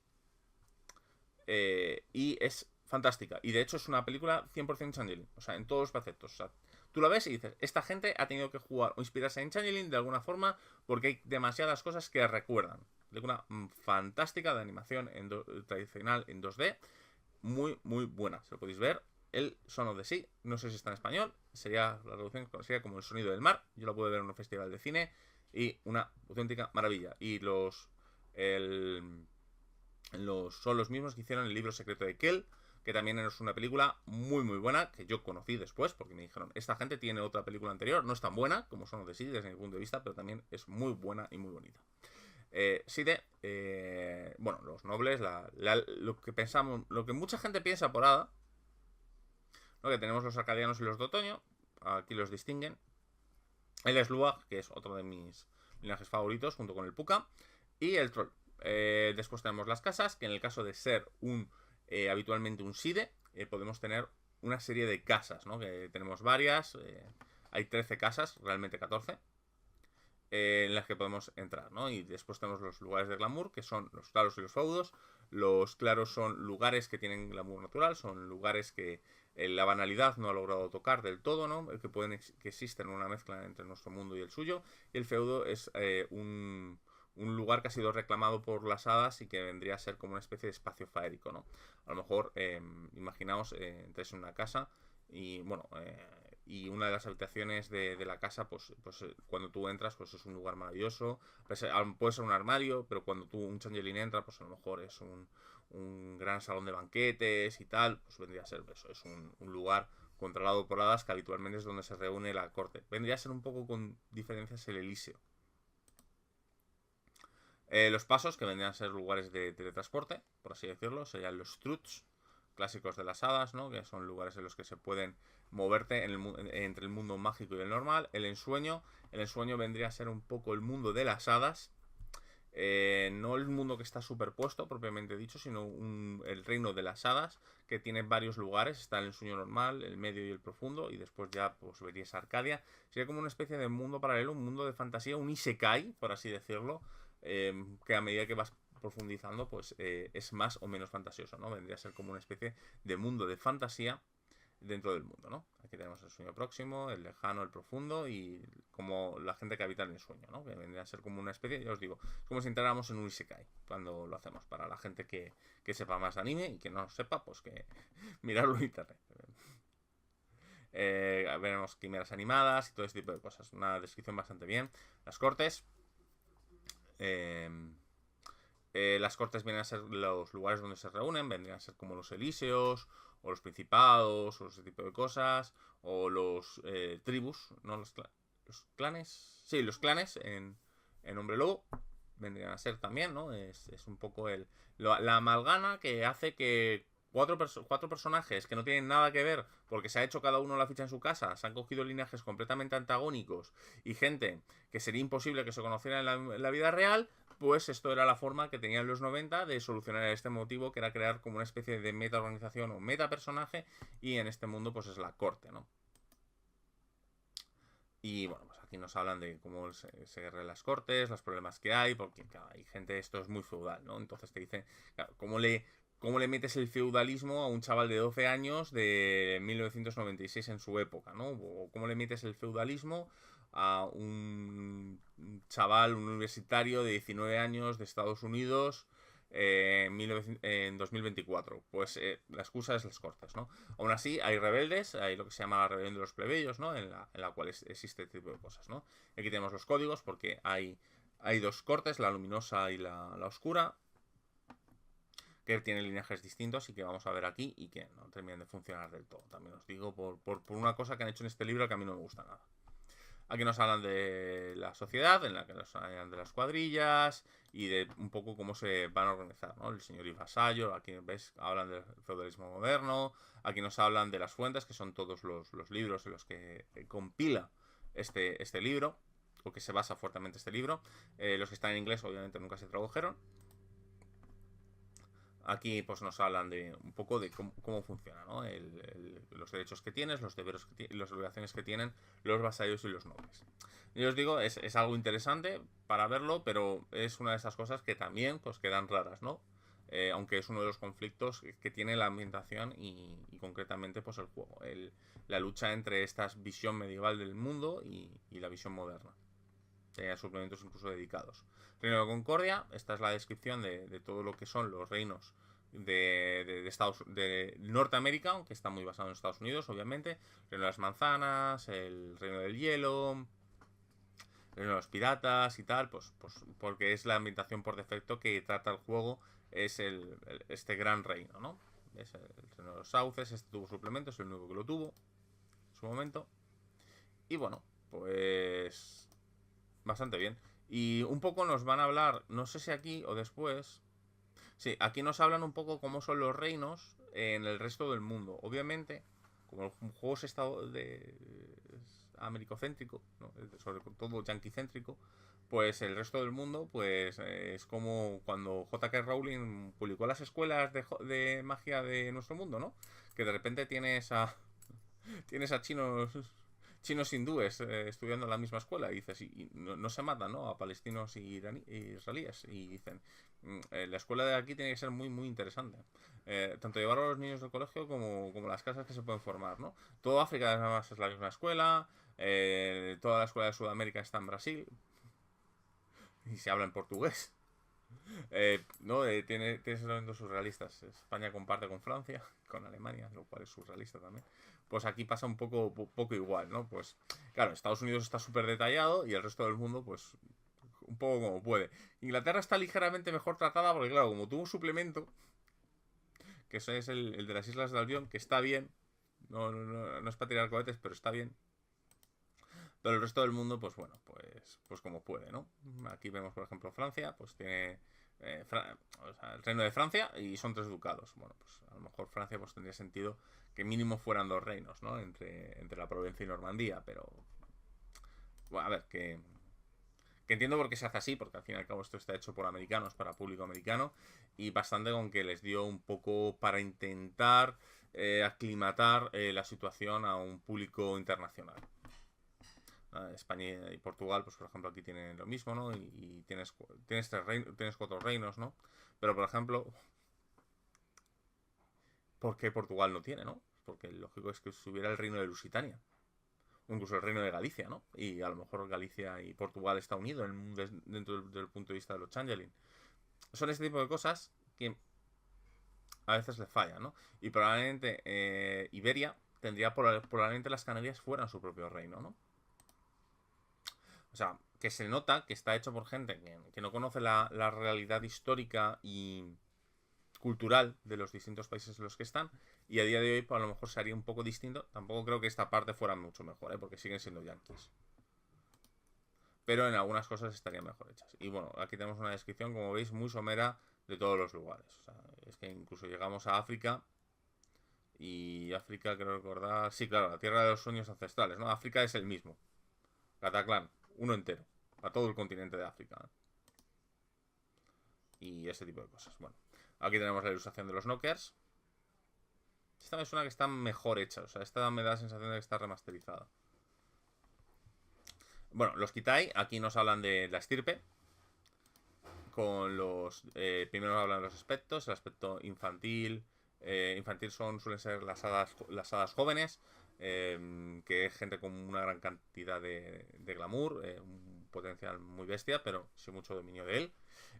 Y es fantástica. Y de hecho es una película 100% Changeling. O sea, en todos los aspectos. O sea, tú la ves y dices, esta gente ha tenido que jugar o inspirarse en Changeling de alguna forma porque hay demasiadas cosas que recuerdan. Película fantástica de animación tradicional en 2D. Muy, muy buena. Se lo podéis ver. El Son of the Sea. No sé si está en español. Sería la traducción sería como El sonido del mar. Yo lo pude ver en un festival de cine. Y una auténtica maravilla. Y son los mismos que hicieron el libro secreto de Kel, que también es una película muy muy buena, que yo conocí después, porque me dijeron, esta gente tiene otra película anterior, no es tan buena como Son of the Sea desde mi punto de vista, pero también es muy buena y muy bonita. Side, bueno, los nobles, lo que pensamos, lo que mucha gente piensa por Ada, ¿no? Que tenemos los arcadianos y los de otoño, aquí los distinguen. El Sluag, que es otro de mis linajes favoritos, junto con el Puka, y el Troll. Después tenemos las casas, que en el caso de ser habitualmente un Side, podemos tener una serie de casas, ¿no? Que tenemos varias, hay 13 casas, realmente 14, en las que podemos entrar, ¿no? Y después tenemos los lugares de glamour, que son los claros y los feudos. Los claros son lugares que tienen glamour natural, son lugares que la banalidad no ha logrado tocar del todo, ¿no? Que existen una mezcla entre nuestro mundo y el suyo. Y el feudo es un lugar que ha sido reclamado por las hadas y que vendría a ser como una especie de espacio faérico, ¿no? A lo mejor, imaginaos, entréis en una casa y, bueno, y una de las habitaciones de la casa, pues cuando tú entras, pues es un lugar maravilloso. Puede ser un armario, pero cuando un Changeling entra, pues a lo mejor es un gran salón de banquetes y tal, pues vendría a ser eso, es un lugar controlado por hadas que habitualmente es donde se reúne la corte. Vendría a ser un poco con diferencias el Elíseo. Los pasos, que vendrían a ser lugares de teletransporte, por así decirlo, serían los Struts, clásicos de las hadas, ¿no? Que son lugares en los que se pueden moverte entre el mundo mágico y el normal. El ensueño vendría a ser un poco el mundo de las hadas. No el mundo que está superpuesto, propiamente dicho, sino el reino de las hadas, que tiene varios lugares. Está el ensueño normal, el medio y el profundo, y después ya pues verías Arcadia. Sería como una especie de mundo paralelo, un mundo de fantasía, un isekai, por así decirlo, que a medida que vas profundizando, pues es más o menos fantasioso, ¿no? Vendría a ser como una especie de mundo de fantasía dentro del mundo, ¿no? Aquí tenemos el sueño próximo, el lejano, el profundo y como la gente que habita en el sueño, ¿no? Que vendría a ser como una especie, ya os digo, es como si entráramos en un isekai cuando lo hacemos, para la gente que sepa más de anime y que no sepa, pues que mirarlo en internet. Veremos quimeras animadas y todo ese tipo de cosas. Una descripción bastante bien. Las cortes. Las cortes vienen a ser los lugares donde se reúnen, vendrían a ser como los elíseos, o los principados, o ese tipo de cosas, o los tribus, ¿no? Los clanes. Sí, los clanes en Hombre Lobo vendrían a ser también, ¿no? Es un poco la amalgama que hace que cuatro personajes que no tienen nada que ver porque se ha hecho cada uno la ficha en su casa, se han cogido linajes completamente antagónicos y gente que sería imposible que se conociera en la vida real, pues esto era la forma que tenían los 90 de solucionar este motivo, que era crear como una especie de meta organización o meta personaje, y en este mundo pues es la corte, ¿no? Y bueno, pues aquí nos hablan de cómo se guerrean las cortes, los problemas que hay, porque claro, hay gente, esto es muy feudal, ¿no? Entonces te dicen, claro, ¿cómo le metes el feudalismo a un chaval de 12 años de 1996 en su época, ¿no? O cómo le metes el feudalismo a un chaval, un universitario de 19 años de Estados Unidos en 2024. Pues la excusa es las cortes, ¿no? Aún así, hay rebeldes, hay lo que se llama la rebelión de los plebeyos, ¿no? En la cual existe este tipo de cosas, ¿no? Aquí tenemos los códigos porque hay dos cortes, la luminosa y la oscura, que tienen linajes distintos y que vamos a ver aquí y que no terminan de funcionar del todo. También os digo por una cosa que han hecho en este libro que a mí no me gusta nada. Aquí nos hablan de la sociedad, en la que nos hablan de las cuadrillas y de un poco cómo se van a organizar, ¿no? El señor y vasallo, aquí ves, hablan del feudalismo moderno, aquí nos hablan de las fuentes, que son todos los libros en los que compila este libro, o que se basa fuertemente este libro. Los que están en inglés obviamente nunca se tradujeron. Aquí pues nos hablan de un poco de cómo funciona, ¿no? Los derechos que tienes, los deberes las obligaciones que tienen los vasallos y los nobles. Y os digo, es algo interesante para verlo, pero es una de esas cosas que también pues quedan raras, ¿no? Aunque es uno de los conflictos que tiene la ambientación y concretamente pues el juego. La lucha entre esta visión medieval del mundo y la visión moderna. Tenía suplementos incluso dedicados. Reino de Concordia, esta es la descripción de todo lo que son los reinos de Norteamérica, aunque está muy basado en Estados Unidos, obviamente. El reino de las manzanas, el reino del hielo, el reino de los piratas y tal, pues porque es la ambientación por defecto que trata el juego, es este gran reino, ¿no? Es el reino de los sauces, este tuvo suplementos, es el único que lo tuvo en su momento. Y bueno, pues bastante bien. Y un poco nos van a hablar, no sé si aquí o después. Sí, aquí nos hablan un poco cómo son los reinos en el resto del mundo. Obviamente, como el juego es americocéntrico, ¿no? Sobre todo yanquicéntrico, pues el resto del mundo pues es como cuando J.K. Rowling publicó las escuelas de magia de nuestro mundo, ¿no? Que de repente tienes a chinos hindúes estudiando en la misma escuela y dices, y no se matan, ¿no? A palestinos y israelíes y dicen, la escuela de aquí tiene que ser muy muy interesante, tanto llevar a los niños del colegio como las casas que se pueden formar, ¿no? Toda África además es la misma escuela, toda la escuela de Sudamérica está en Brasil y se habla en portugués. No, tienes elementos surrealistas. España comparte con Francia, con Alemania, lo cual es surrealista también. Pues aquí pasa un poco igual, ¿no? Pues claro, Estados Unidos está súper detallado y el resto del mundo, pues un poco como puede. Inglaterra está ligeramente mejor tratada porque, claro, como tuvo un suplemento, que ese es el de las Islas de Albión, que está bien. No es para tirar cohetes, pero está bien. Pero el resto del mundo, pues bueno, pues como puede, ¿no? Aquí vemos, por ejemplo, Francia, pues tiene o sea, el reino de Francia y son 3 ducados. Bueno, pues a lo mejor Francia pues tendría sentido que mínimo fueran 2 reinos, ¿no? Entre la Provenza y Normandía, pero bueno, a ver, que entiendo por qué se hace así, porque al fin y al cabo esto está hecho por americanos, para público americano, y bastante con que les dio un poco para intentar aclimatar la situación a un público internacional. España y Portugal, pues por ejemplo aquí tienen lo mismo, ¿no? Y tienes 4 reinos, ¿no? Pero por ejemplo, ¿por qué Portugal no tiene, no? Porque lo lógico es que hubiera el reino de Lusitania, o incluso el reino de Galicia, ¿no? Y a lo mejor Galicia y Portugal está unido dentro del punto de vista de los changeling. Son este tipo de cosas que a veces le fallan, ¿no? Y probablemente Iberia tendría probablemente las Canarias fueran su propio reino, ¿no? O sea, que se nota que está hecho por gente que no conoce la realidad histórica y cultural de los distintos países en los que están. Y a día de hoy, pues, a lo mejor sería un poco distinto. Tampoco creo que esta parte fuera mucho mejor, porque siguen siendo yankees. Pero en algunas cosas estarían mejor hechas. Y bueno, aquí tenemos una descripción, como veis, muy somera de todos los lugares. O sea, es que incluso llegamos a África. Y África, creo recordar. Sí, claro, la tierra de los sueños ancestrales, ¿no? África es el mismo. Cataclán, uno entero. A todo el continente de África. Y ese tipo de cosas. Bueno, aquí tenemos la ilustración de los knockers. Esta me suena que está mejor hecha. O sea, esta me da la sensación de que está remasterizada. Bueno, los Kitai, aquí nos hablan de la estirpe. Con los. Primero hablan de los aspectos. El aspecto infantil. Infantil suelen ser las hadas jóvenes. Que es gente con una gran cantidad de glamour. potencial muy bestia, pero sin mucho dominio de él.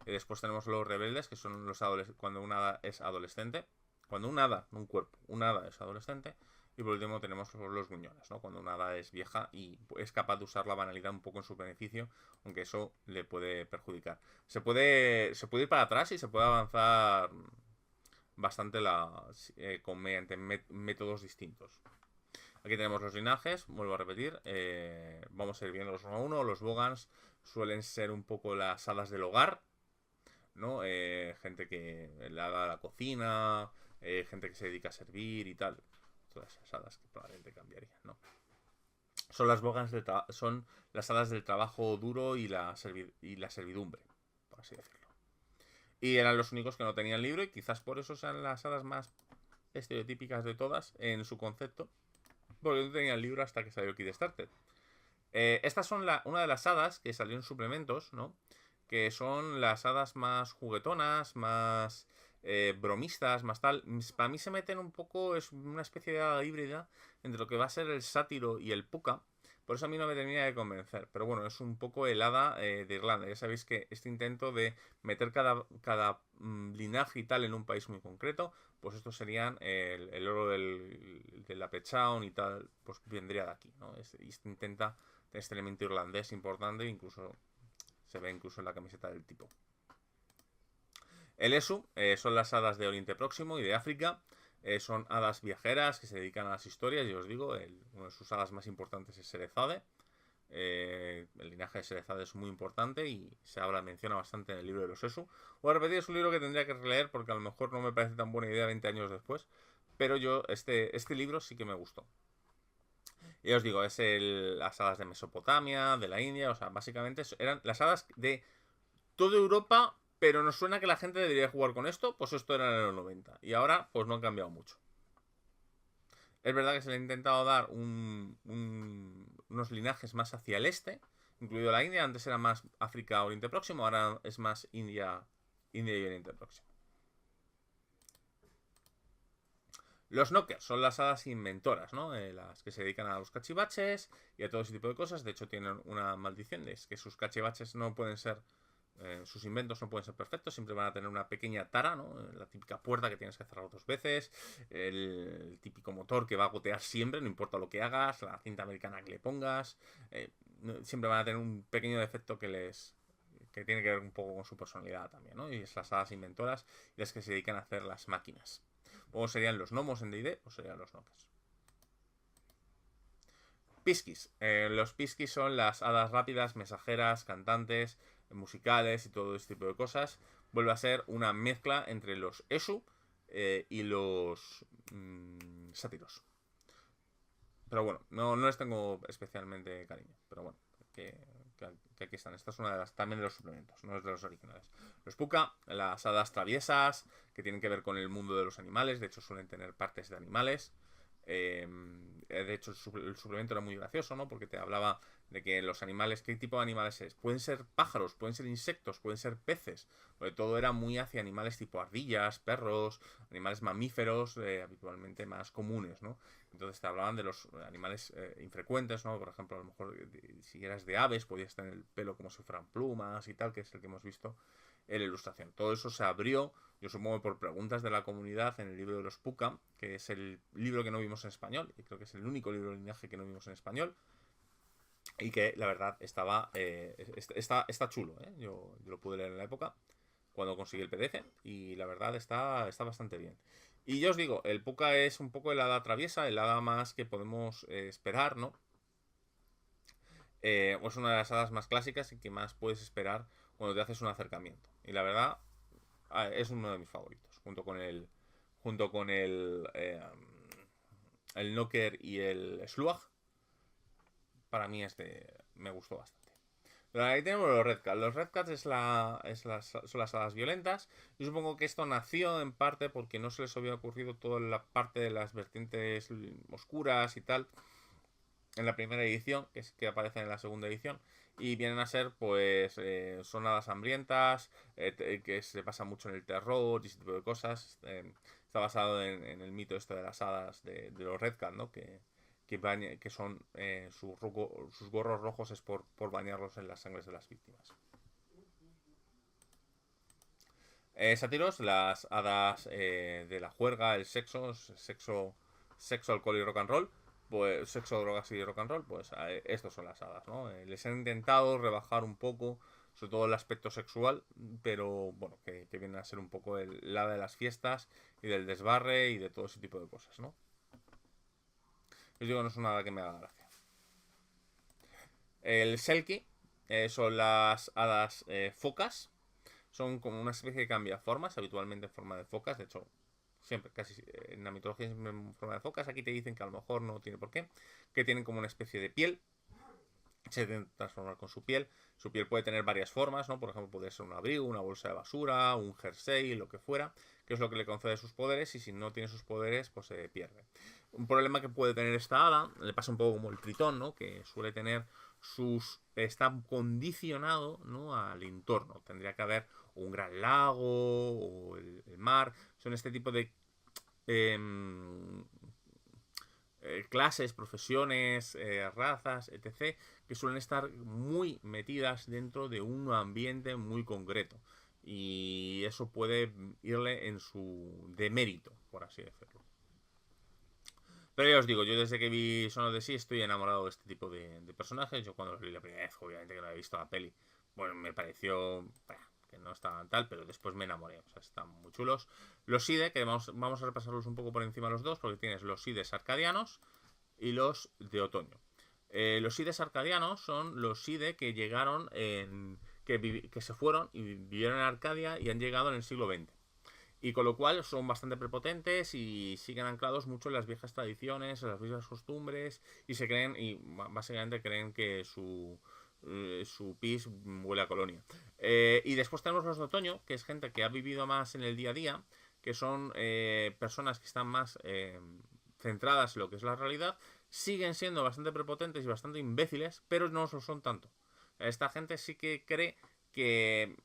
Después tenemos los rebeldes, que son los cuando un hada es adolescente. Cuando un hada, no un cuerpo, un hada es adolescente. Y por último tenemos los gruñones, ¿no? Cuando una hada es vieja y es capaz de usar la banalidad un poco en su beneficio, aunque eso le puede perjudicar. Se puede ir para atrás y se puede avanzar bastante mediante métodos distintos. Aquí tenemos los linajes, vuelvo a repetir. Vamos a ir viendo los uno a uno. Los Bogans suelen ser un poco las hadas del hogar, ¿no? Gente que le haga la cocina, gente que se dedica a servir y tal. Todas esas hadas que probablemente cambiarían, ¿no? Son las Bogans son las hadas del trabajo duro y la servidumbre, por así decirlo. Y eran los únicos que no tenían libro y quizás por eso sean las hadas más estereotípicas de todas en su concepto. Porque no tenían libro hasta que salió Kid Starter. Estas son una de las hadas que salió en suplementos, ¿no? Que son las hadas más juguetonas, más bromistas, más tal. Para mí se meten un poco, es una especie de hada híbrida entre lo que va a ser el sátiro y el puka. Por eso a mí no me termina de convencer. Pero bueno, es un poco el hada de Irlanda. Ya sabéis que este intento de meter cada linaje y tal en un país muy concreto, pues estos serían el oro de la Pechaun y tal, pues vendría de aquí, ¿no? Intenta este elemento irlandés importante, incluso se ve incluso en la camiseta del tipo. El Esu son las hadas de Oriente Próximo y de África. Son hadas viajeras que se dedican a las historias. Y os digo, una de sus hadas más importantes es Serezade. El linaje de Serezade es muy importante y se menciona bastante en el libro de los Esu. Voy a repetir, es un libro que tendría que releer porque a lo mejor no me parece tan buena idea 20 años después. Pero yo, este libro sí que me gustó. Y os digo, es las hadas de Mesopotamia, de la India, o sea, básicamente eran las hadas de toda Europa, pero nos suena que la gente debería jugar con esto, pues esto era en los 90. Y ahora, pues no han cambiado mucho. Es verdad que se le ha intentado dar unos linajes más hacia el este, incluido la India. Antes era más África, Oriente Próximo, ahora es más India y Oriente Próximo. Los knockers son las hadas inventoras, ¿no? Las que se dedican a los cachivaches y a todo ese tipo de cosas. De hecho, tienen una maldición, es que sus cachivaches no pueden ser... sus inventos no pueden ser perfectos, siempre van a tener una pequeña tara, ¿no? La típica puerta que tienes que cerrar 2 veces, el típico motor que va a gotear siempre, no importa lo que hagas, la cinta americana que le pongas, siempre van a tener un pequeño defecto que tiene que ver un poco con su personalidad también, ¿no? Y es las hadas inventoras y las que se dedican a hacer las máquinas. O serían los gnomos en D&D o serían los knockers. Piskis. Los Piskis son las hadas rápidas, mensajeras, cantantes, musicales y todo este tipo de cosas. Vuelve a ser una mezcla entre los Esu y los sátiros. Pero bueno, no les tengo especialmente cariño. Pero bueno, que aquí están. Esta es una de las también de los suplementos, no es de los originales. Los Puka, las hadas traviesas, que tienen que ver con el mundo de los animales. De hecho, suelen tener partes de animales. De hecho, el suplemento era muy gracioso, ¿no? Porque te hablaba de que los animales, ¿qué tipo de animales es? Pueden ser pájaros, pueden ser insectos, pueden ser peces. Porque todo era muy hacia animales tipo ardillas, perros, animales mamíferos, habitualmente más comunes, ¿no? Entonces te hablaban de los animales infrecuentes, ¿no? Por ejemplo, a lo mejor si eras de aves, podías tener el pelo como si fueran plumas y tal, que es el que hemos visto en la ilustración. Todo eso se abrió, yo supongo, por preguntas de la comunidad en el libro de los Puka, que es el libro que no vimos en español, y creo que es el único libro de linaje que no vimos en español, y que la verdad está chulo, ¿eh? Yo lo pude leer en la época, cuando conseguí el PDF, y la verdad está bastante bien. Y yo os digo, el Puka es un poco el hada traviesa, el hada más que podemos esperar, ¿no? Es una de las hadas más clásicas y que más puedes esperar cuando te haces un acercamiento. Y la verdad, es uno de mis favoritos. Junto con el Knocker y el Sluag. Para mí me gustó bastante. Pero ahí tenemos los Red Cats. Los Red Cats son las hadas violentas. Yo supongo que esto nació en parte porque no se les había ocurrido toda la parte de las vertientes oscuras y tal en la primera edición, que aparecen en la segunda edición. Y vienen a ser, pues, son hadas hambrientas, que se basa mucho en el terror y ese tipo de cosas. Está basado en el mito este de las hadas de los Red Cat, ¿no? Que que son sus gorros rojos es por bañarlos en las sangres de las víctimas. Sátiros, las hadas de la juerga, el sexo, alcohol y rock and roll, pues sexo, drogas y rock and roll, pues estos son las hadas, ¿no? Les han intentado rebajar un poco, sobre todo el aspecto sexual, pero bueno, que viene a ser un poco el hada de las fiestas y del desbarre y de todo ese tipo de cosas, ¿no? Os digo, no es una hada que me haga gracia. El Selkie son las hadas focas. Son como una especie de cambiaformas, habitualmente en forma de focas. De hecho, siempre, casi en la mitología siempre en forma de focas. Aquí te dicen que a lo mejor no tiene por qué. Que tienen como una especie de piel. Se deben transformar con su piel. Su piel puede tener varias formas, ¿no? Por ejemplo, puede ser un abrigo, una bolsa de basura, un jersey, lo que fuera, que es lo que le concede sus poderes, y si no tiene sus poderes, pues se pierde. Un problema que puede tener esta hada, le pasa un poco como el tritón, ¿no? Que suele tener está condicionado, ¿no?, al entorno. Tendría que haber un gran lago o el mar. Son este tipo de clases, profesiones, razas, etc., que suelen estar muy metidas dentro de un ambiente muy concreto. Y eso puede irle en su demérito, por así decirlo. Pero ya os digo, yo desde que vi Son of the Sea estoy enamorado de este tipo de personajes. Yo cuando los vi la primera vez, obviamente que no había visto la peli, bueno, me pareció que no estaban tal, pero después me enamoré. O sea, están muy chulos. Los SIDE, que vamos a repasarlos un poco por encima los dos, porque tienes los SIDEs arcadianos y los de otoño. Los SIDEs arcadianos son los SIDE que llegaron que se fueron y vivieron en Arcadia y han llegado en el siglo XX. Y con lo cual son bastante prepotentes y siguen anclados mucho en las viejas tradiciones, en las viejas costumbres, y básicamente creen que su pis huele a colonia. Y después tenemos los de otoño, que es gente que ha vivido más en el día a día, que son personas que están más centradas en lo que es la realidad, siguen siendo bastante prepotentes y bastante imbéciles, pero no lo son tanto. Esta gente sí que cree que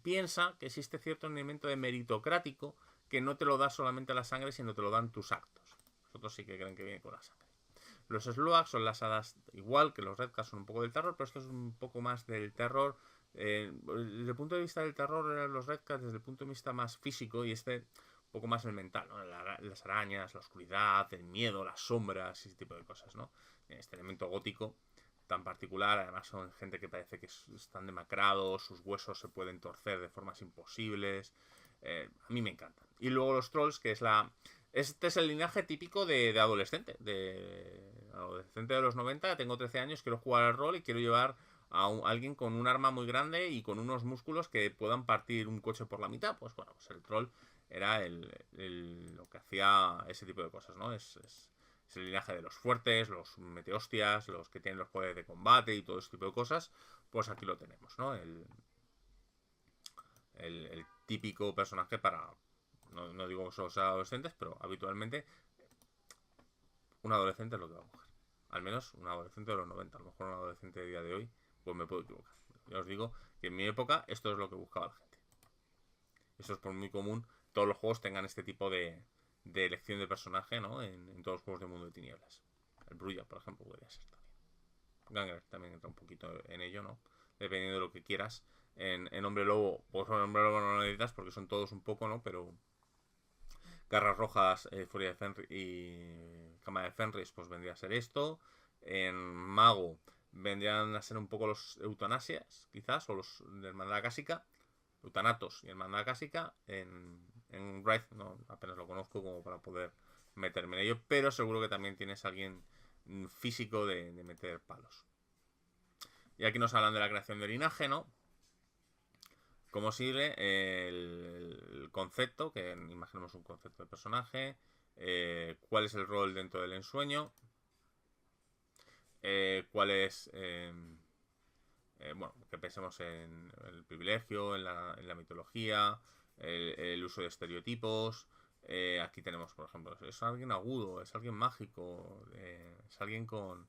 piensa que existe cierto elemento de meritocrático que no te lo da solamente la sangre, sino te lo dan tus actos. Nosotros sí que creen que viene con la sangre. Los Slugs son las hadas igual que los Redcats, son un poco del terror, pero esto es un poco más del terror. Desde el punto de vista del terror eran los Redcats desde el punto de vista más físico y un poco más el mental, ¿no? Las arañas, la oscuridad, el miedo, las sombras, ese tipo de cosas, ¿no? Este elemento gótico tan particular, además son gente que parece que están demacrados, sus huesos se pueden torcer de formas imposibles. A mí me encantan. Y luego los Trolls, que este es el linaje típico de adolescente, de adolescente de los 90, tengo 13 años, quiero jugar al rol y quiero llevar a alguien con un arma muy grande y con unos músculos que puedan partir un coche por la mitad. Pues bueno, pues el troll era lo que hacía ese tipo de cosas, ¿no? Es el linaje de los fuertes, los meteostias, los que tienen los poderes de combate y todo ese tipo de cosas. Pues aquí lo tenemos, ¿no? El típico personaje para... No digo que solo sea adolescentes, pero habitualmente un adolescente es lo que va a coger. Al menos un adolescente de los 90. A lo mejor un adolescente de día de hoy, pues me puedo equivocar. Ya os digo que en mi época esto es lo que buscaba la gente. Eso es por muy común. Todos los juegos tengan este tipo de elección de personaje, ¿no? En todos los juegos de Mundo de Tinieblas. El Brulla, por ejemplo, podría ser también. Ganger también entra un poquito en ello, ¿no? Dependiendo de lo que quieras. En Hombre Lobo, pues en Hombre Lobo no lo necesitas porque son todos un poco, ¿no? Pero Garras Rojas, Furia de Fenris y Cama de Fenris, pues vendría a ser esto. En Mago vendrían a ser un poco los Eutanasias, quizás, o los de Hermandad Cásica. Eutanatos y Hermandad Cásica. En Wraith no, apenas lo conozco como para poder meterme en ello, pero seguro que también tienes a alguien físico de meter palos. Y aquí nos hablan de la creación del linaje, ¿no? Cómo sirve el concepto, que imaginemos un concepto de personaje, cuál es el rol dentro del ensueño, cuál es, bueno, que pensemos en el privilegio, en la mitología, el uso de estereotipos. Aquí tenemos, por ejemplo, es alguien agudo, es alguien mágico, es alguien con...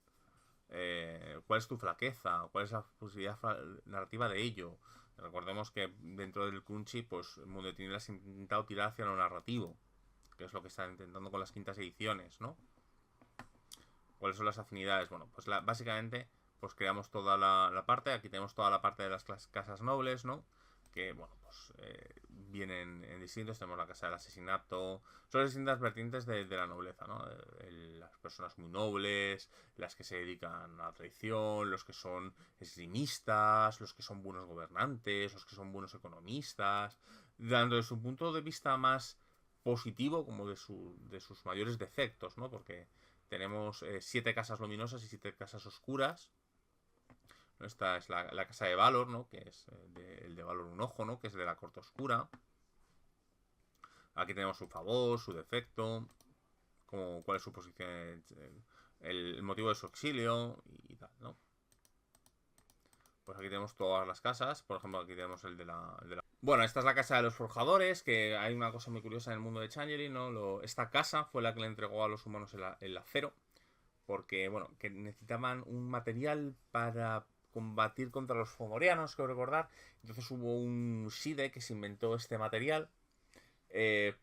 ¿cuál es tu flaqueza? ¿Cuál es la posibilidad narrativa de ello? Recordemos que dentro del Crunchy, pues el Mundo de Tinieblas ha intentado tirar hacia lo narrativo, que es lo que están intentando con las quintas ediciones, ¿no? ¿Cuáles son las afinidades? Bueno, pues básicamente pues creamos toda la parte. Aquí tenemos toda la parte de las casas nobles, ¿no? Que, bueno, pues vienen en distintos. Tenemos la casa del asesinato. Son distintas vertientes de la nobleza, ¿no? Las personas muy nobles, las que se dedican a la traición, los que son esgrimistas, los que son buenos gobernantes, los que son buenos economistas, dando desde su punto de vista más positivo como de sus mayores defectos, ¿no? Porque tenemos 7 casas luminosas y 7 casas oscuras. Esta es la casa de Valor, ¿no? Que es el de Valor un ojo, ¿no? Que es de la corte oscura. Aquí tenemos su favor, su defecto, cuál es su posición, el motivo de su exilio y tal, ¿no? Pues aquí tenemos todas las casas. Por ejemplo, aquí tenemos el de la... Bueno, esta es la casa de los forjadores, que hay una cosa muy curiosa en el mundo de Changeling, ¿no? Esta casa fue la que le entregó a los humanos el acero, porque, bueno, que necesitaban un material para combatir contra los fomorianos, creo recordar. Entonces hubo un Shide que se inventó este material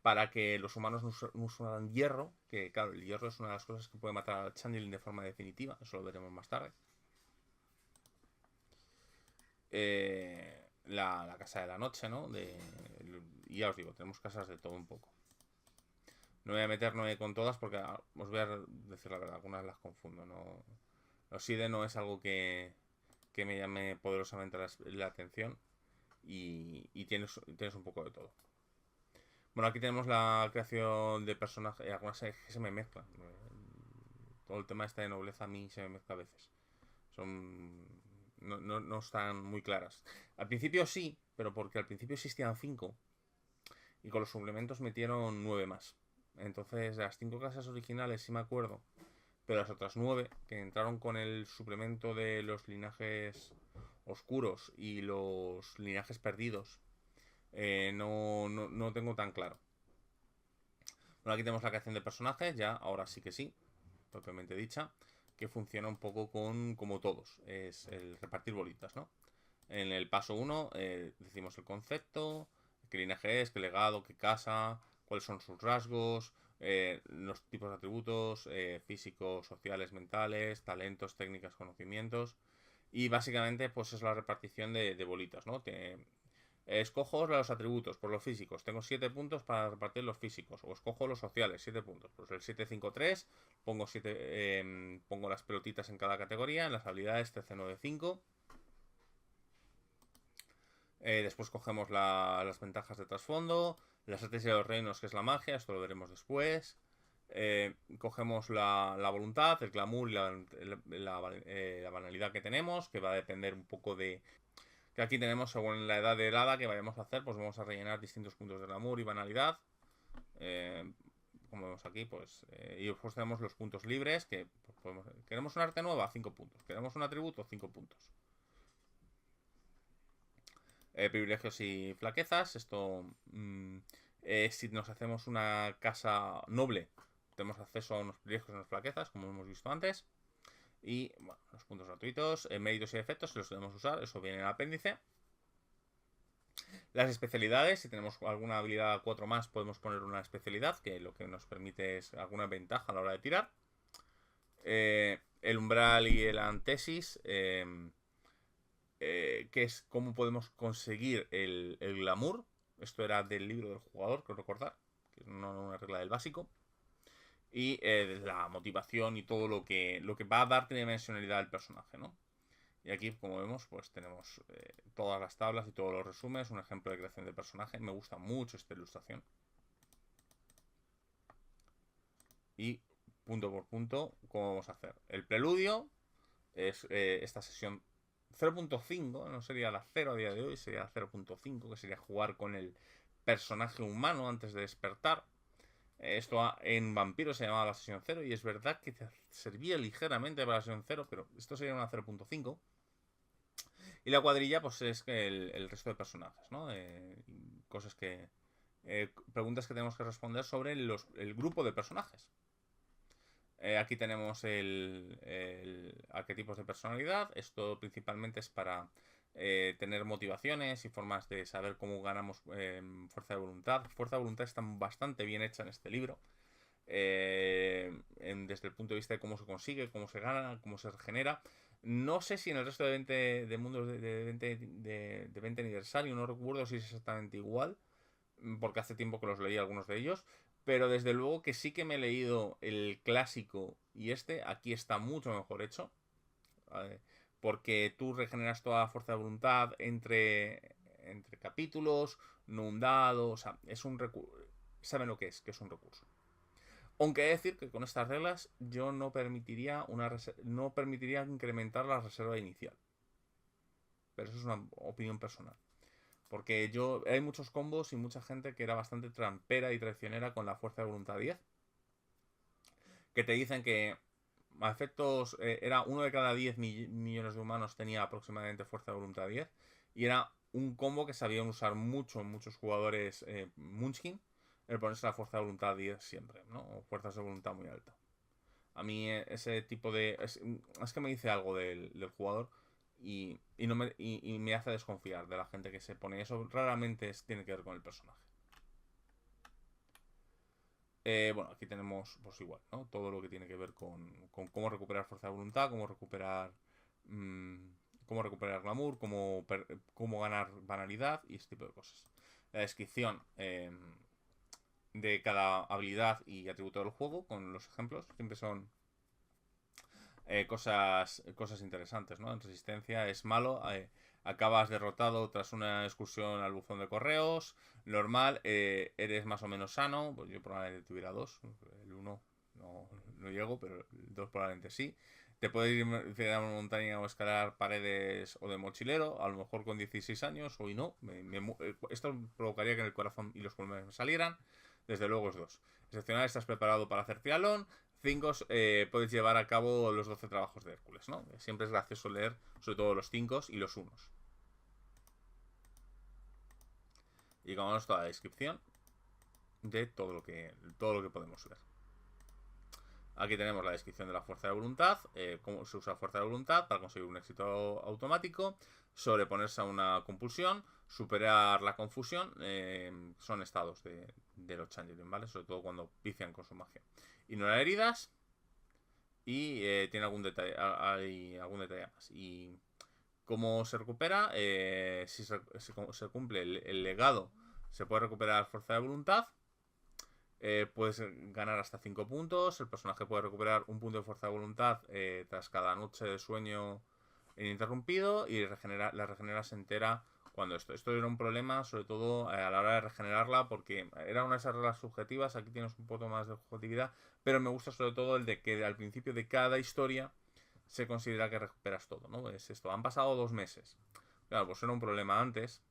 para que los humanos no usaran hierro, que claro, el hierro es una de las cosas que puede matar al Changeling de forma definitiva, eso lo veremos más tarde. La casa de la noche, ¿no? Y ya os digo, tenemos casas de todo un poco. No voy a meterme con todas porque os voy a decir la verdad, algunas las confundo. No, los SIDE no es algo que me llame poderosamente la atención y tienes un poco de todo. Bueno, aquí tenemos la creación de personajes, algunas que se me mezclan. Todo el tema este de nobleza a mí se me mezcla a veces. No están muy claras. Al principio sí, pero porque al principio existían 5 y con los suplementos metieron 9 más. Entonces, de las 5 casas originales sí me acuerdo, pero las otras 9 que entraron con el suplemento de los linajes oscuros y los linajes perdidos, no tengo tan claro. Bueno, aquí tenemos la creación de personajes, ya, ahora sí que sí, propiamente dicha, que funciona un poco como todos, es el repartir bolitas, ¿no? En el paso 1 decimos el concepto, qué linaje es, qué legado, qué casa, cuáles son sus rasgos, los tipos de atributos, físicos, sociales, mentales, talentos, técnicas, conocimientos. Y básicamente pues es la repartición de bolitas, ¿no? Escojo los atributos por los físicos. Tengo 7 puntos para repartir los físicos. O escojo los sociales, 7 puntos. Pues el 7-5-3, pongo las pelotitas en cada categoría. En las habilidades 13-9-5. Después cogemos las ventajas de trasfondo. Las artes de los reinos, que es la magia. Esto lo veremos después. Cogemos la voluntad, el glamour y la banalidad que tenemos, que va a depender un poco de... Que aquí tenemos, según la edad de hada que vayamos a hacer, pues vamos a rellenar distintos puntos de glamour y banalidad. Como vemos aquí, pues... y después tenemos los puntos libres, que pues, queremos un arte nueva, 5 puntos. Queremos un atributo, 5 puntos. Privilegios y flaquezas. Esto... si nos hacemos una casa noble, tenemos acceso a unos privilegios y unas flaquezas, como hemos visto antes. Y bueno, los puntos gratuitos, méritos y efectos, si los podemos usar, eso viene en el apéndice. Las especialidades, si tenemos alguna habilidad 4 más, podemos poner una especialidad, que lo que nos permite es alguna ventaja a la hora de tirar. El umbral y el antesis, que es cómo podemos conseguir el glamour. Esto era del libro del jugador, creo recordar, que no una regla del básico. Y la motivación y todo lo que va a dar tridimensionalidad al personaje, ¿no? Y aquí, como vemos, pues tenemos todas las tablas y todos los resúmenes, un ejemplo de creación de personaje. Me gusta mucho esta ilustración. Y punto por punto, ¿cómo vamos a hacer? El preludio es esta sesión 0.5, no sería la 0 a día de hoy, sería la 0.5, que sería jugar con el personaje humano antes de despertar. Esto en Vampiro se llamaba la sesión 0 y es verdad que te servía ligeramente para la sesión 0, pero esto sería una 0.5. Y la cuadrilla, pues es el resto de personajes, ¿no? Cosas que... preguntas que tenemos que responder sobre el grupo de personajes. Aquí tenemos el arquetipos de personalidad. Esto principalmente es para tener motivaciones y formas de saber cómo ganamos fuerza de voluntad. Fuerza de voluntad está bastante bien hecha en este libro. desde el punto de vista de cómo se consigue, cómo se gana, cómo se regenera. No sé si en el resto de mundos de 20 aniversario, no recuerdo si es exactamente igual, porque hace tiempo que los leí algunos de ellos, pero desde luego que sí que me he leído el clásico y aquí está mucho mejor hecho, ¿vale? Porque tú regeneras toda la fuerza de voluntad entre capítulos, no un dado, o sea, es un recurso, saben lo que es un recurso. Aunque he de decir que con estas reglas yo no permitiría incrementar la reserva inicial. Pero eso es una opinión personal. Porque hay muchos combos y mucha gente que era bastante trampera y traicionera con la fuerza de voluntad 10. Que te dicen que a efectos era uno de cada 10 millones de humanos tenía aproximadamente fuerza de voluntad 10. Y era un combo que sabían usar muchos jugadores Munchkin. El ponerse la fuerza de voluntad 10 siempre, ¿no? O fuerzas de voluntad muy alta. A mí ese tipo de... Es que me dice algo del jugador y me hace desconfiar de la gente que se pone eso. Raramente tiene que ver con el personaje. Bueno, aquí tenemos pues igual, ¿no? Todo lo que tiene que ver con cómo recuperar fuerza de voluntad, mm, cómo recuperar glamour, cómo ganar banalidad y este tipo de cosas. La descripción de cada habilidad y atributo del juego con los ejemplos siempre son cosas interesantes, ¿no? En resistencia es malo, acabas derrotado tras una excursión al buzón de correos. Normal, eres más o menos sano. Pues yo probablemente tuviera dos. El uno no llego, pero el dos probablemente sí. Te puedes ir a una montaña o escalar paredes o de mochilero, a lo mejor con 16 años, hoy no. Esto provocaría que el corazón y los pulmones me salieran. Desde luego es dos. Excepcional, estás preparado para hacer triatlón. 5 puedes llevar a cabo los 12 trabajos de Hércules, ¿no? Siempre es gracioso leer, sobre todo los 5 y los 1. Y como toda la descripción de todo lo que podemos ver. Aquí tenemos la descripción de la fuerza de voluntad, cómo se usa la fuerza de voluntad para conseguir un éxito automático, sobreponerse a una compulsión, superar la confusión, son estados de los Changeling, ¿vale? Sobre todo cuando vician con su magia. Ignorar heridas y tiene hay algún detalle más. Y cómo se recupera, si se cumple el legado, se puede recuperar fuerza de voluntad. Puedes ganar hasta 5 puntos. El personaje puede recuperar un punto de fuerza de voluntad tras cada noche de sueño ininterrumpido. Y la regeneras entera cuando esto era un problema, sobre todo a la hora de regenerarla, porque era una de esas reglas subjetivas. Aquí tienes un poco más de objetividad, pero me gusta sobre todo el de que al principio de cada historia se considera que recuperas todo, ¿no? Es esto, han pasado 2 meses. Claro, pues era un problema antes.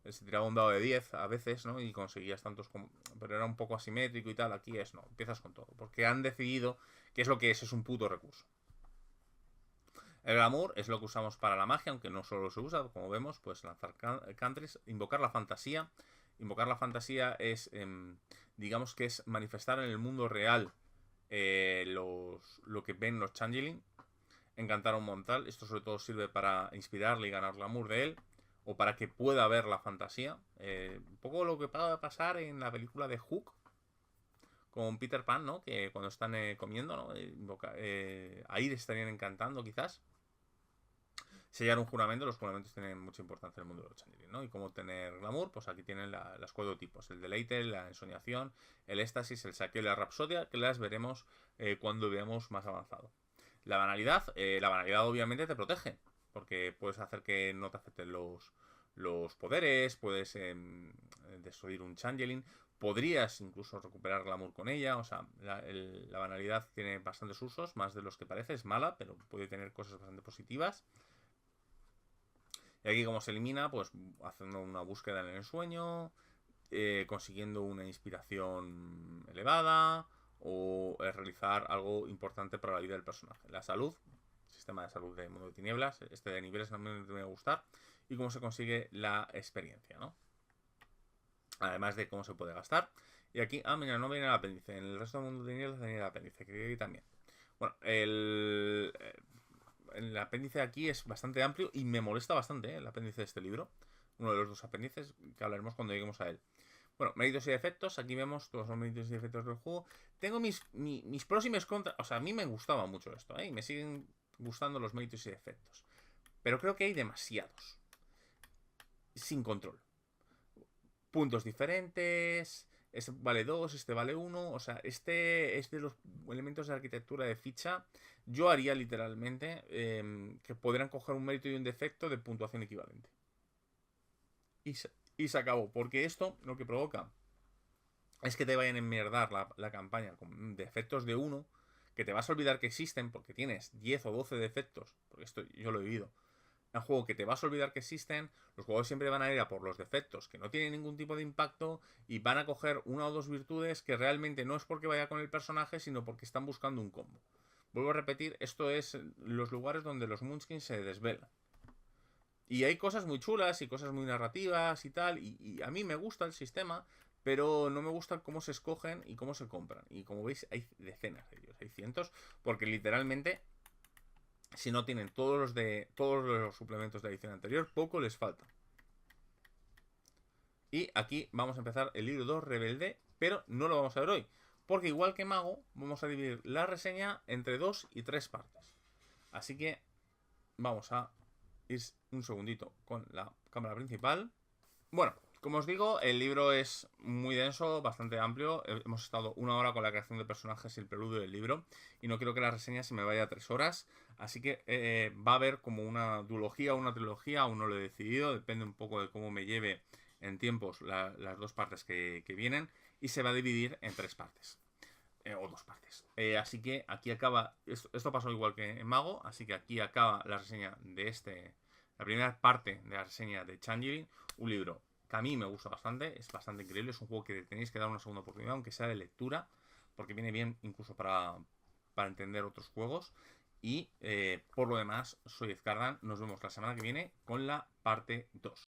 Se tiraba un dado de 10 a veces, ¿no? Y conseguías tantos como... Pero era un poco asimétrico y tal. Aquí no. Empiezas con todo. Porque han decidido que es lo que es un puto recurso. El glamour es lo que usamos para la magia, aunque no solo se usa, como vemos, pues lanzar countries, invocar la fantasía. Invocar la fantasía es, digamos que es manifestar en el mundo real lo que ven los Changeling. Encantar a un mortal. Esto sobre todo sirve para inspirarle y ganar glamour de él. O para que pueda ver la fantasía. Un poco lo que va a pasar en la película de Hook. Con Peter Pan, ¿no? Que cuando están comiendo, ¿no? Ahí le estarían encantando, quizás. Sellar un juramento. Los juramentos tienen mucha importancia en el mundo de los Changeling, ¿no? Y cómo tener glamour, pues aquí tienen las 4 tipos. El deleite, la ensoñación, el éxtasis, el saqueo y la rapsodia, que las veremos cuando veamos más avanzado. La banalidad obviamente te protege, porque puedes hacer que no te afecten los poderes, puedes destruir un Changeling, podrías incluso recuperar glamour con ella, o sea, la banalidad tiene bastantes usos, más de los que parece, es mala, pero puede tener cosas bastante positivas. Y aquí como se elimina, pues haciendo una búsqueda en el sueño, consiguiendo una inspiración elevada o realizar algo importante para la vida del personaje. La salud, sistema de salud de Mundo de Tinieblas, este de niveles también me va a gustar, y cómo se consigue la experiencia, ¿no? Además de cómo se puede gastar. Y aquí, mira, no viene el apéndice. En el resto del Mundo de Tinieblas viene el apéndice, que aquí también. Bueno, el apéndice aquí es bastante amplio y me molesta bastante el apéndice de este libro. Uno de los 2 apéndices que hablaremos cuando lleguemos a él. Bueno, méritos y defectos, aquí vemos todos los méritos y defectos del juego. Tengo mis pros y mis contras. O sea, a mí me gustaba mucho esto, ¿eh? Y me siguen gustando los méritos y defectos. Pero creo que hay demasiados. Sin control. Puntos diferentes. Este vale 2, este vale 1. O sea, este es de los elementos de arquitectura de ficha. Yo haría literalmente que podrían coger un mérito y un defecto de puntuación equivalente. Y se acabó. Porque esto lo que provoca es que te vayan a enmierdar la campaña con defectos de 1, que te vas a olvidar que existen porque tienes 10 o 12 defectos, porque esto yo lo he vivido. Un juego que te vas a olvidar que existen, los jugadores siempre van a ir a por los defectos que no tienen ningún tipo de impacto y van a coger una o dos virtudes que realmente no es porque vaya con el personaje, sino porque están buscando un combo. Vuelvo a repetir, esto es los lugares donde los Munchkins se desvelan. Y hay cosas muy chulas y cosas muy narrativas y tal, y a mí me gusta el sistema, pero no me gusta cómo se escogen y cómo se compran. Y como veis, hay decenas de ellos, hay cientos, porque literalmente, si no tienen todos los suplementos de la edición anterior, poco les falta. Y aquí vamos a empezar el libro 2, Rebelde, pero no lo vamos a ver hoy, porque igual que Mago, vamos a dividir la reseña entre 2 y 3 partes. Así que vamos a ir un segundito con la cámara principal. Bueno, como os digo, el libro es muy denso, bastante amplio. Hemos estado 1 hora con la creación de personajes y el preludio del libro. Y no quiero que la reseña se me vaya a 3 horas. Así que va a haber como una duología o una trilogía. Aún no lo he decidido. Depende un poco de cómo me lleve en tiempos las dos partes que vienen. Y se va a dividir en 3 partes. O 2 partes. Así que aquí acaba. Esto pasó igual que en Mago. Así que aquí acaba la reseña de la primera parte de la reseña de Changeling. Un libro que a mí me gusta bastante, es bastante increíble, es un juego que tenéis que dar una segunda oportunidad, aunque sea de lectura, porque viene bien incluso para entender otros juegos. Y por lo demás, soy Ezcardan, nos vemos la semana que viene con la parte 2.